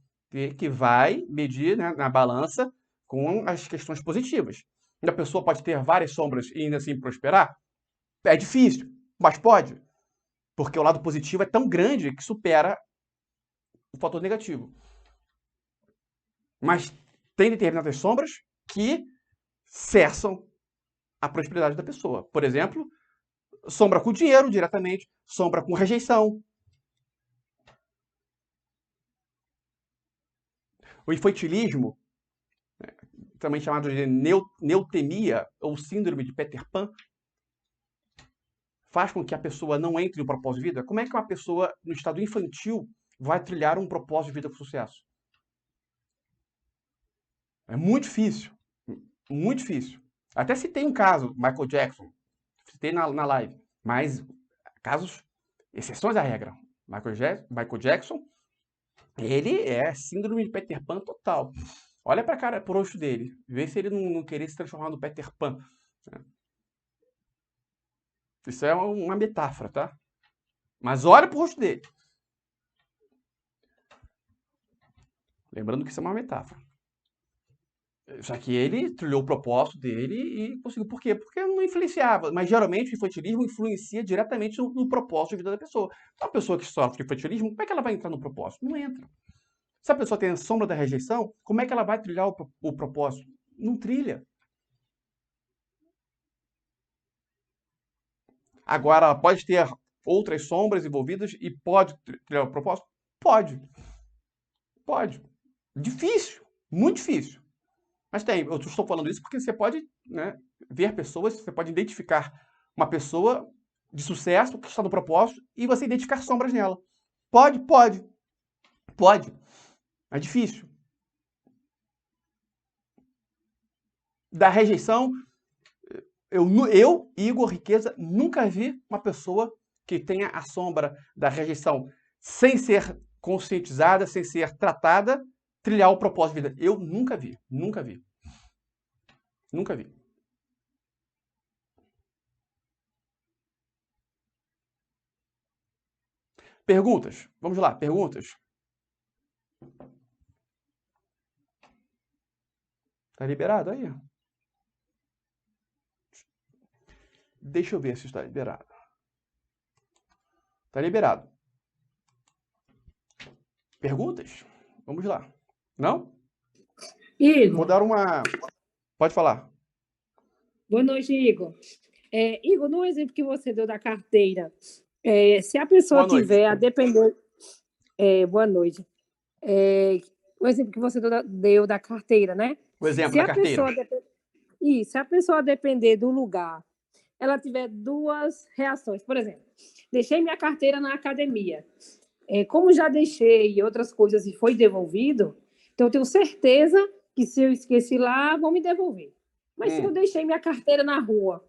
que vai medir na balança com as questões positivas. A pessoa pode ter várias sombras e ainda assim prosperar? É difícil, mas pode. Porque o lado positivo é tão grande que supera o fator negativo. Mas tem determinadas sombras que cessam a prosperidade da pessoa. Por exemplo, sombra com dinheiro diretamente, sombra com rejeição. O infantilismo, também chamado de neutemia ou síndrome de Peter Pan, faz com que a pessoa não entre no propósito de vida. Como é que uma pessoa no estado infantil vai trilhar um propósito de vida com sucesso? É muito difícil. Muito difícil. Até citei um caso, Michael Jackson. Citei na live. Mas casos, exceções à regra. Michael Jackson, ele é síndrome de Peter Pan total. Olha pra cara, pro rosto dele. Vê se ele não querer se transformar no Peter Pan. Isso é uma metáfora, tá? Mas olha pro rosto dele. Lembrando que isso é uma metáfora. Só que ele trilhou o propósito dele e conseguiu. Por quê? Porque não influenciava. Mas geralmente o infantilismo influencia diretamente no propósito de vida da pessoa. Uma pessoa que sofre de infantilismo, como é que ela vai entrar no propósito? Não entra. Se a pessoa tem a sombra da rejeição, como é que ela vai trilhar o propósito? Não trilha. Agora, pode ter outras sombras envolvidas e pode trilhar o propósito? Pode. Pode. Difícil. Muito difícil. Mas tem. Eu estou falando isso porque você pode, né, ver pessoas, você pode identificar uma pessoa de sucesso que está no propósito e você identificar sombras nela. Pode, pode. Pode. É difícil. Da rejeição, eu, Igor Riqueza, nunca vi uma pessoa que tenha a sombra da rejeição sem ser conscientizada, sem ser tratada, trilhar o propósito de vida. Eu nunca vi, nunca vi. Nunca vi. Perguntas? Vamos lá, perguntas. Tá liberado aí? Deixa eu ver se está liberado. Tá liberado. Perguntas? Vamos lá. Não? Vou Igor, dar uma. Pode falar. boa noite, Igor. Igor, no exemplo que você deu da carteira, se a pessoa Boa noite. tiver a depender. Boa noite. O exemplo que você deu da carteira, né? O exemplo Se da a carteira. se a pessoa depender do lugar, ela tiver duas reações. Por exemplo, deixei minha carteira na academia. Como já deixei outras coisas e foi devolvido, então eu tenho certeza que se eu esqueci lá, vão me devolver. Mas se eu deixei minha carteira na rua,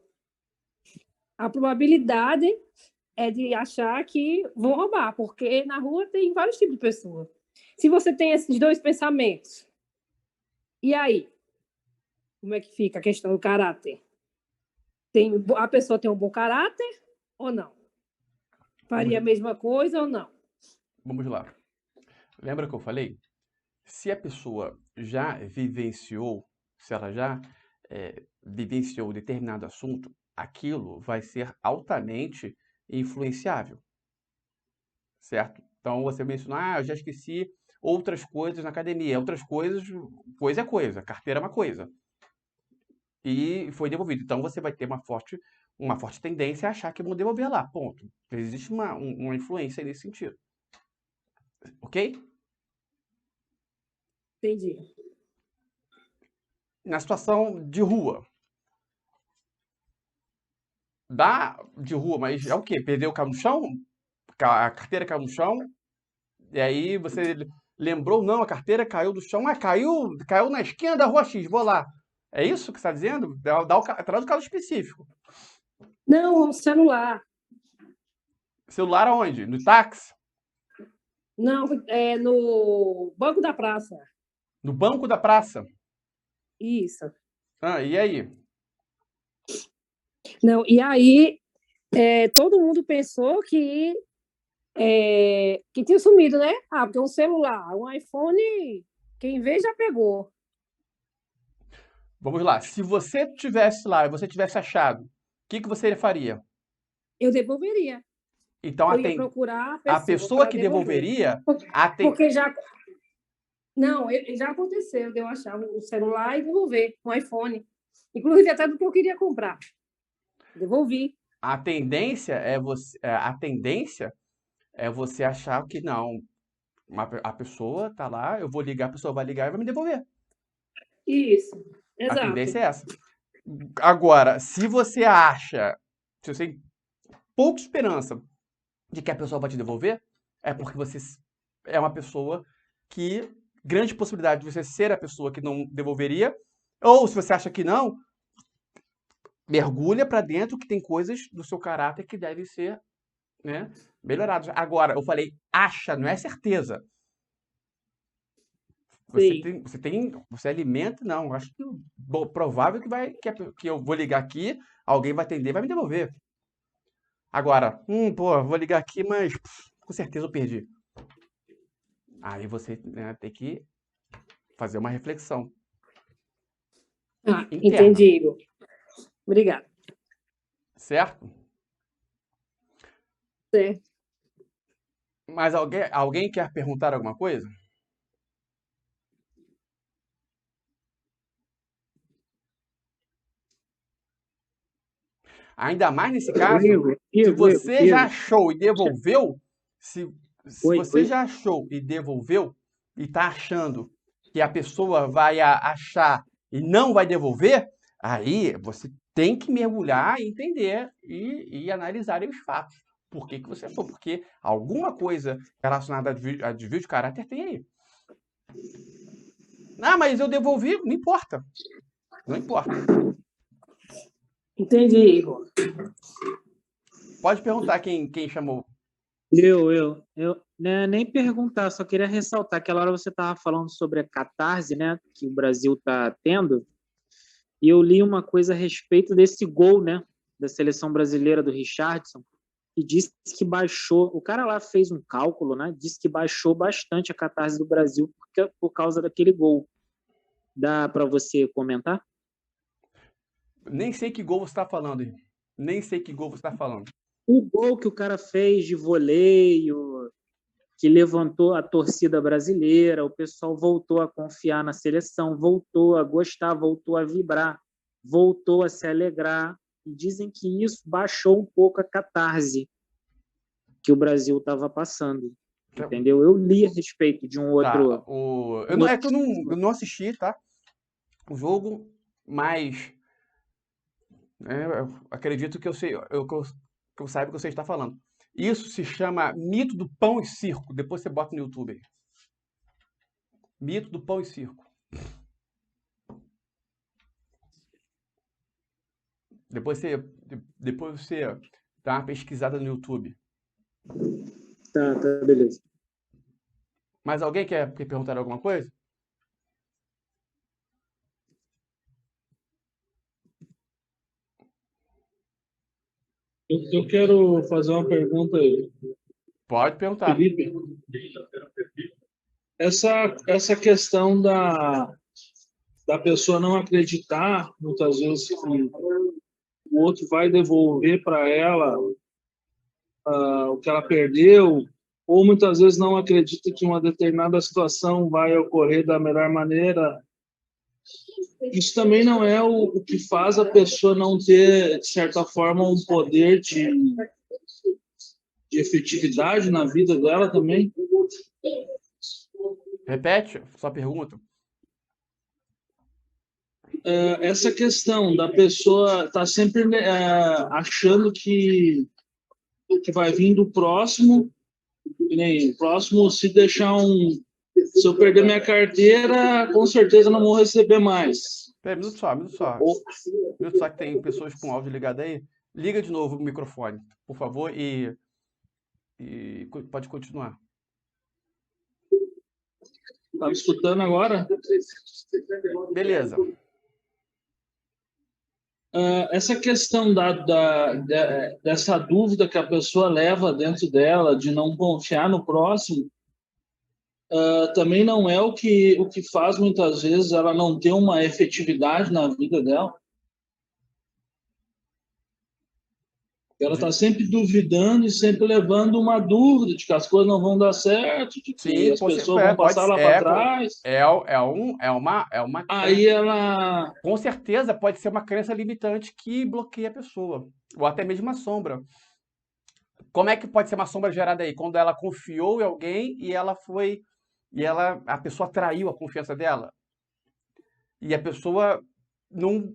a probabilidade é de achar que vão roubar, porque na rua tem vários tipos de pessoas. Se você tem esses dois pensamentos, e aí? Como é que fica a questão do caráter? A pessoa tem um bom caráter ou não? Faria a mesma coisa ou não? Vamos lá. Lembra que eu falei? Se a pessoa já vivenciou, se ela já vivenciou determinado assunto, aquilo vai ser altamente influenciável, certo? Então você mencionou, eu já esqueci outras coisas na academia. Outras coisas, coisa é coisa, carteira é uma coisa. E foi devolvido. Então você vai ter uma forte tendência a achar que vão devolver lá, ponto. Existe uma influência nesse sentido. Ok? Entendi. Na situação de rua. Dá de rua, mas é o quê? Perdeu, caiu no chão? A carteira caiu no chão? E aí você lembrou, não, a carteira caiu do chão. Caiu na esquina da rua X, vou lá. É isso que você está dizendo? Traz o caso específico. Não, o celular. Celular aonde? No táxi? Não, no banco da praça. No banco da praça? Isso. E aí? Não, e aí todo mundo pensou que tinha sumido, né? Porque um celular, um iPhone, quem vê já pegou. Vamos lá. Se você tivesse lá e você tivesse achado, o que você faria? Eu devolveria. Então, Eu ia procurar a pessoa para que devolver. devolveria... Porque já... Não, já aconteceu de eu achar um celular e devolver, um iPhone. Inclusive até do que eu queria comprar. Devolvi. A tendência é você achar que não. A pessoa tá lá, eu vou ligar, a pessoa vai ligar e vai me devolver. Isso, A exato. tendência é essa. Agora, se você tem pouca esperança de que a pessoa vai te devolver, é porque você é uma pessoa que, grande possibilidade de você ser a pessoa que não devolveria, ou se você acha que não, mergulha para dentro que tem coisas do seu caráter que devem ser, né, melhoradas. Agora, eu falei acha, não é certeza. Você alimenta, não. Acho que provável que eu vou ligar aqui, alguém vai atender e vai me devolver. Agora, vou ligar aqui, mas com certeza eu perdi. Aí você, né, tem que fazer uma reflexão interna. Entendi, Igor. Obrigada. Certo? Certo. Mas alguém quer perguntar alguma coisa? Ainda mais nesse caso, Igor, se Igor, você já Igor. achou e devolveu, se Oi, você oi. já achou e devolveu e está achando que a pessoa vai achar e não vai devolver, aí você tem que mergulhar e entender e analisar os fatos. Por que que você achou? Porque alguma coisa relacionada a desvio de caráter tem aí. Ah, mas eu devolvi, não importa. Não importa. Entendi, Igor. Pode perguntar quem chamou. Eu né, nem perguntar, só queria ressaltar. Aquela hora você estava falando sobre a catarse, né, que o Brasil está tendo, e eu li uma coisa a respeito desse gol, né, da seleção brasileira do Richarlison, e disse que baixou. O cara lá fez um cálculo, né, disse que baixou bastante a catarse do Brasil por causa daquele gol. Dá para você comentar? Nem sei que gol você está falando, hein? Nem sei que gol você está falando. O gol que o cara fez de voleio, que levantou a torcida brasileira, o pessoal voltou a confiar na seleção, voltou a gostar, voltou a vibrar, voltou a se alegrar. E dizem que isso baixou um pouco a catarse que o Brasil estava passando. Entendeu? Eu li a respeito de um Tá, outro. é que eu não assisti, tá? O jogo, mas eu acredito que eu sei, que eu saiba o que você está falando. Isso se chama mito do pão e circo. Depois você bota no YouTube aí. Mito do pão e circo. Depois você dá uma pesquisada no YouTube. Tá, beleza. Mas alguém quer perguntar alguma coisa? Eu quero fazer uma pergunta aí. Pode perguntar. Felipe, essa questão da pessoa não acreditar, muitas vezes, que o outro vai devolver para ela o que ela perdeu, ou muitas vezes não acredita que uma determinada situação vai ocorrer da melhor maneira. Isso também não é o que faz a pessoa não ter, de certa forma, um poder de efetividade na vida dela também? Repete sua pergunta. Essa questão da pessoa estar sempre achando que vai vir do próximo, que nem o próximo, se eu perder minha carteira, com certeza não vou receber mais. Peraí, minuto só. Minuto só que tem pessoas com áudio ligado aí. Liga de novo o microfone, por favor, e pode continuar. Tá me escutando agora? Beleza. Essa questão dessa dúvida que a pessoa leva dentro dela, de não confiar no próximo, também não é o que faz muitas vezes ela não ter uma efetividade na vida dela. Ela está sempre duvidando e sempre levando uma dúvida de que as coisas não vão dar certo, de que Sim, as pessoas vão passar lá para trás. É uma Aí ela... Com certeza pode ser uma crença limitante que bloqueia a pessoa, ou até mesmo uma sombra. Como é que pode ser uma sombra gerada aí? Quando ela confiou em alguém e a pessoa traiu a confiança dela. E a pessoa não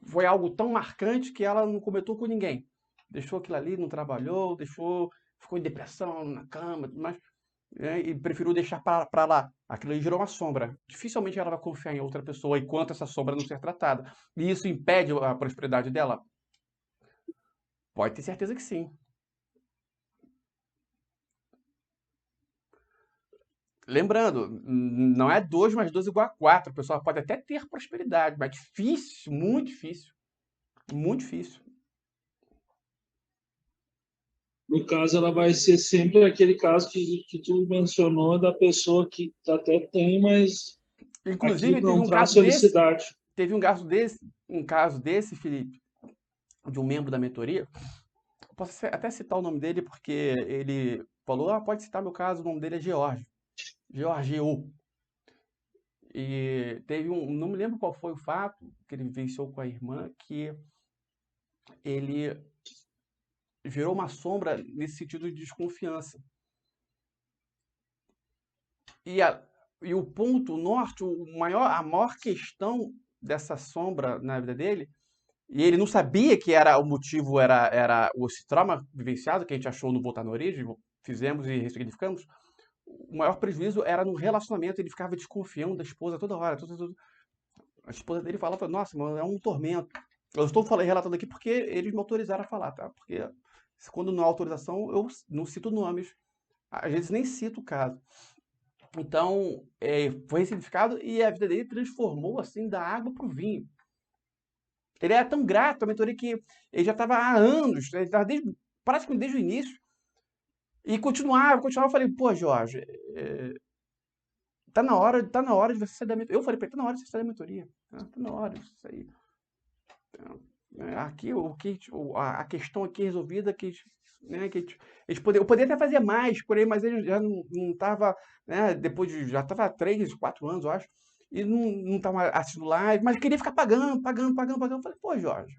foi algo tão marcante que ela não comentou com ninguém. Deixou aquilo ali, não trabalhou, ficou em depressão na cama, mas e preferiu deixar para lá. Aquilo aí gerou uma sombra. Dificilmente ela vai confiar em outra pessoa enquanto essa sombra não ser tratada. E isso impede a prosperidade dela? Pode ter certeza que sim. Lembrando, não é 2 mais 2 igual a 4. A pessoa pode até ter prosperidade, mas difícil, muito difícil. Muito difícil. No caso, ela vai ser sempre aquele caso que tu mencionou da pessoa que até tem, mas Inclusive, aqui não traz felicidade. Teve um caso desse, Felipe, de um membro da mentoria. Posso até citar o nome dele, porque ele falou, pode citar meu caso, o nome dele é George. Georgiou. E teve não me lembro qual foi o fato que ele vivenciou com a irmã, que ele virou uma sombra nesse sentido de desconfiança. E o ponto norte, a maior questão dessa sombra na vida dele, e ele não sabia que o motivo era esse trauma vivenciado, que a gente achou no Voltar na Origem, fizemos e ressignificamos. O maior prejuízo era no relacionamento, ele ficava desconfiando da esposa toda hora. A esposa dele falava, nossa, mano, é um tormento. Eu estou relatando aqui porque eles me autorizaram a falar, tá? Porque quando não há autorização, eu não cito nomes. Às vezes nem cito o caso. Então, foi ressignificado e a vida dele transformou, assim, da água para o vinho. Ele era tão grato à mentoria que ele já estava há anos, ele estava praticamente desde o início, e continuava. Eu falei, pô, Jorge, tá na hora de você sair da mentoria. Eu falei para ele, tá na hora de você sair da mentoria. Tá na hora de você sair. Aqui, a questão aqui resolvida, eu poderia até fazer mais por aí, mas ele já não estava, né, já estava há 3, 4 anos, eu acho, e não estava assistindo live, mas queria ficar pagando. Eu falei, pô, Jorge,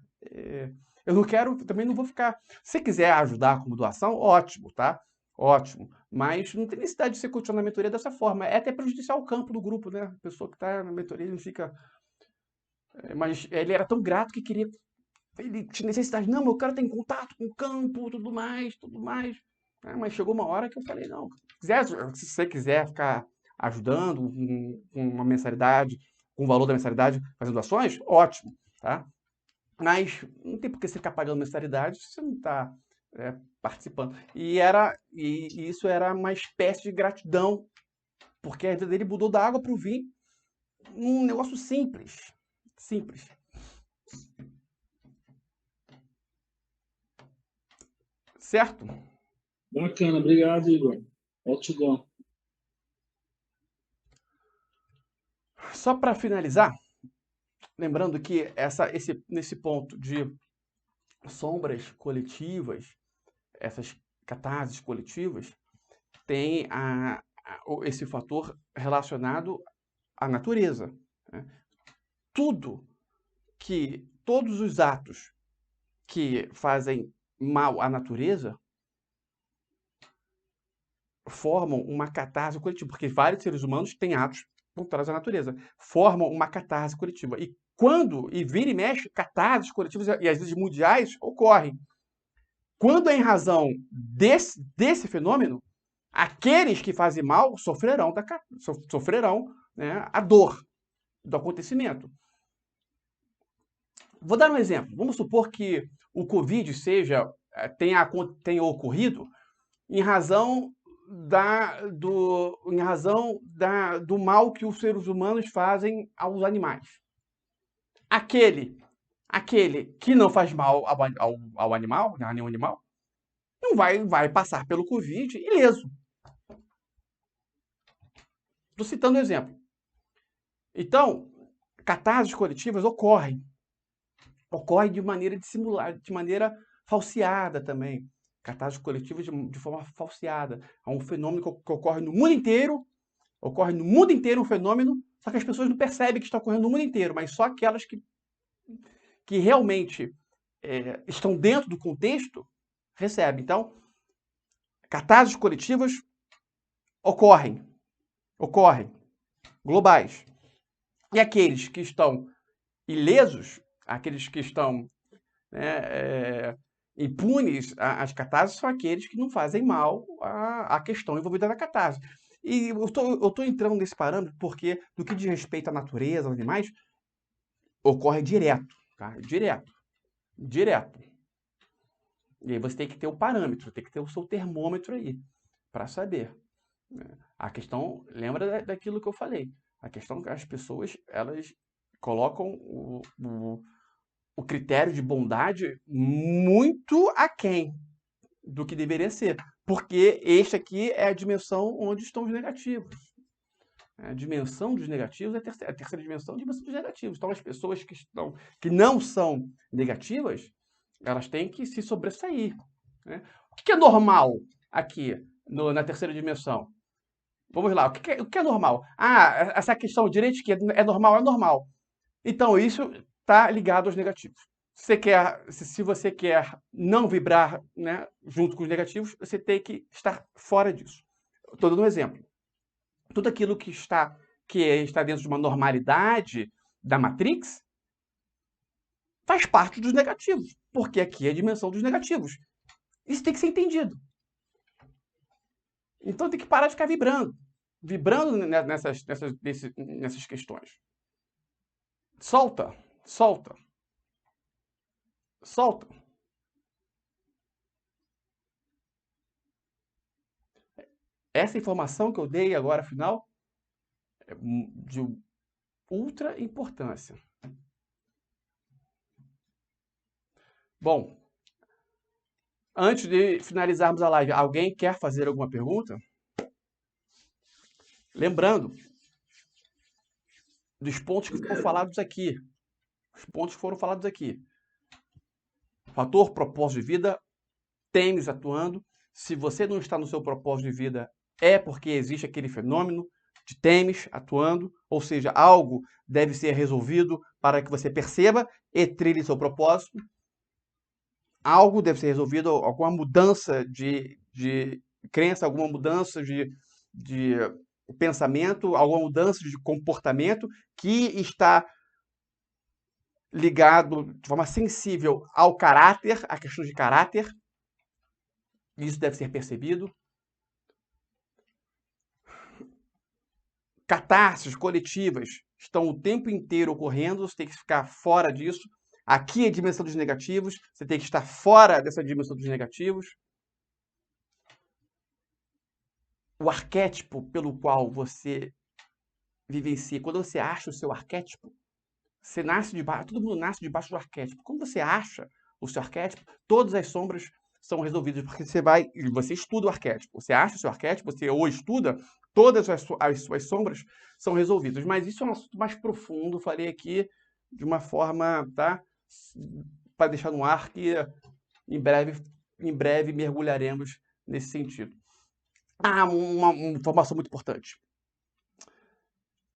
eu não quero, também não vou ficar. Se você quiser ajudar como doação, ótimo, tá? Ótimo. Mas não tem necessidade de você continuar na mentoria dessa forma. É até prejudicial o campo do grupo, né? A pessoa que está na mentoria, ele fica. Mas ele era tão grato que queria. Ele tinha necessidade, não, eu quero ter contato com o campo, tudo mais. Mas chegou uma hora que eu falei, não, se você quiser ficar ajudando com uma mensalidade, com o valor da mensalidade, fazendo ações, ótimo, tá? Mas não tem por que você ficar pagando mensalidade se você não está participando. E isso era uma espécie de gratidão, porque a vida dele mudou da água para o vinho, um negócio simples. Certo? Bacana, obrigado, Igor. Gratidão. Só para finalizar, lembrando que nesse ponto de sombras coletivas, essas catarses coletivas, tem esse fator relacionado à natureza. Né? Todos os atos que fazem mal à natureza formam uma catarse coletiva, porque vários seres humanos têm atos contrários à natureza, formam uma catarse coletiva. E vira e mexe, catarses coletivas e às vezes mundiais ocorrem. Quando é em razão desse fenômeno, aqueles que fazem mal sofrerão, né, a dor do acontecimento. Vou dar um exemplo. Vamos supor que o Covid tenha ocorrido em razão do mal que os seres humanos fazem aos animais. Aquele que não faz mal ao animal, a nenhum animal, não vai passar pelo Covid ileso. Estou citando um exemplo. Então, catarses coletivas ocorrem de maneira dissimulada, de maneira falseada também. Catarses coletivas de forma falseada. É um fenômeno que ocorre no mundo inteiro. Ocorre no mundo inteiro um fenômeno, só que as pessoas não percebem que está ocorrendo no mundo inteiro, mas só aquelas que realmente estão dentro do contexto recebem. Então, catarses coletivas ocorrem, globais. E aqueles que estão ilesos, aqueles que estão impunes às catarses, são aqueles que não fazem mal à questão envolvida na catarse. E eu estou entrando nesse parâmetro porque, no que diz respeito à natureza, aos animais, ocorre direto, tá? Direto. E aí você tem que ter o parâmetro, tem que ter o seu termômetro aí, para saber. A questão, lembra daquilo que eu falei, a questão é que as pessoas, elas colocam o critério de bondade muito aquém do que deveria ser. Porque este aqui é a dimensão onde estão os negativos. A dimensão dos negativos é a terceira dimensão, a dimensão dos negativos. Então, as pessoas que não são negativas, elas têm que se sobressair. Né? O que é normal aqui, na terceira dimensão? Vamos lá, o que é normal? Essa questão direito e esquerda é normal? É normal. Então, isso está ligado aos negativos. Se você quer não vibrar, né, junto com os negativos, você tem que estar fora disso. Estou dando um exemplo. Tudo aquilo que está dentro de uma normalidade da Matrix faz parte dos negativos, porque aqui é a dimensão dos negativos. Isso tem que ser entendido. Então tem que parar de ficar vibrando nessas questões. Solta. Essa informação que eu dei agora, afinal, é de ultra importância. Bom, antes de finalizarmos a live, alguém quer fazer alguma pergunta? Lembrando dos pontos que foram falados aqui. Os pontos que foram falados aqui. Fator, propósito de vida, Tênis atuando. Se você não está no seu propósito de vida, é porque existe aquele fenômeno de Tênis atuando, ou seja, algo deve ser resolvido para que você perceba e trilhe seu propósito. Algo deve ser resolvido, alguma mudança de crença, alguma mudança de pensamento, alguma mudança de comportamento que está ligado de forma sensível ao caráter, à questão de caráter. Isso deve ser percebido. Catarses coletivas estão o tempo inteiro ocorrendo, você tem que ficar fora disso. Aqui é a dimensão dos negativos, você tem que estar fora dessa dimensão dos negativos. O arquétipo pelo qual você vivencia, quando você acha o seu arquétipo, você nasce debaixo, todo mundo nasce debaixo do arquétipo. Quando você acha o seu arquétipo, todas as sombras são resolvidas, porque você estuda o arquétipo. Você acha o seu arquétipo, você o estuda, todas as suas sombras são resolvidas. Mas isso é um assunto mais profundo, falei aqui de uma forma, tá? Para deixar no ar que em breve mergulharemos nesse sentido. Uma informação muito importante.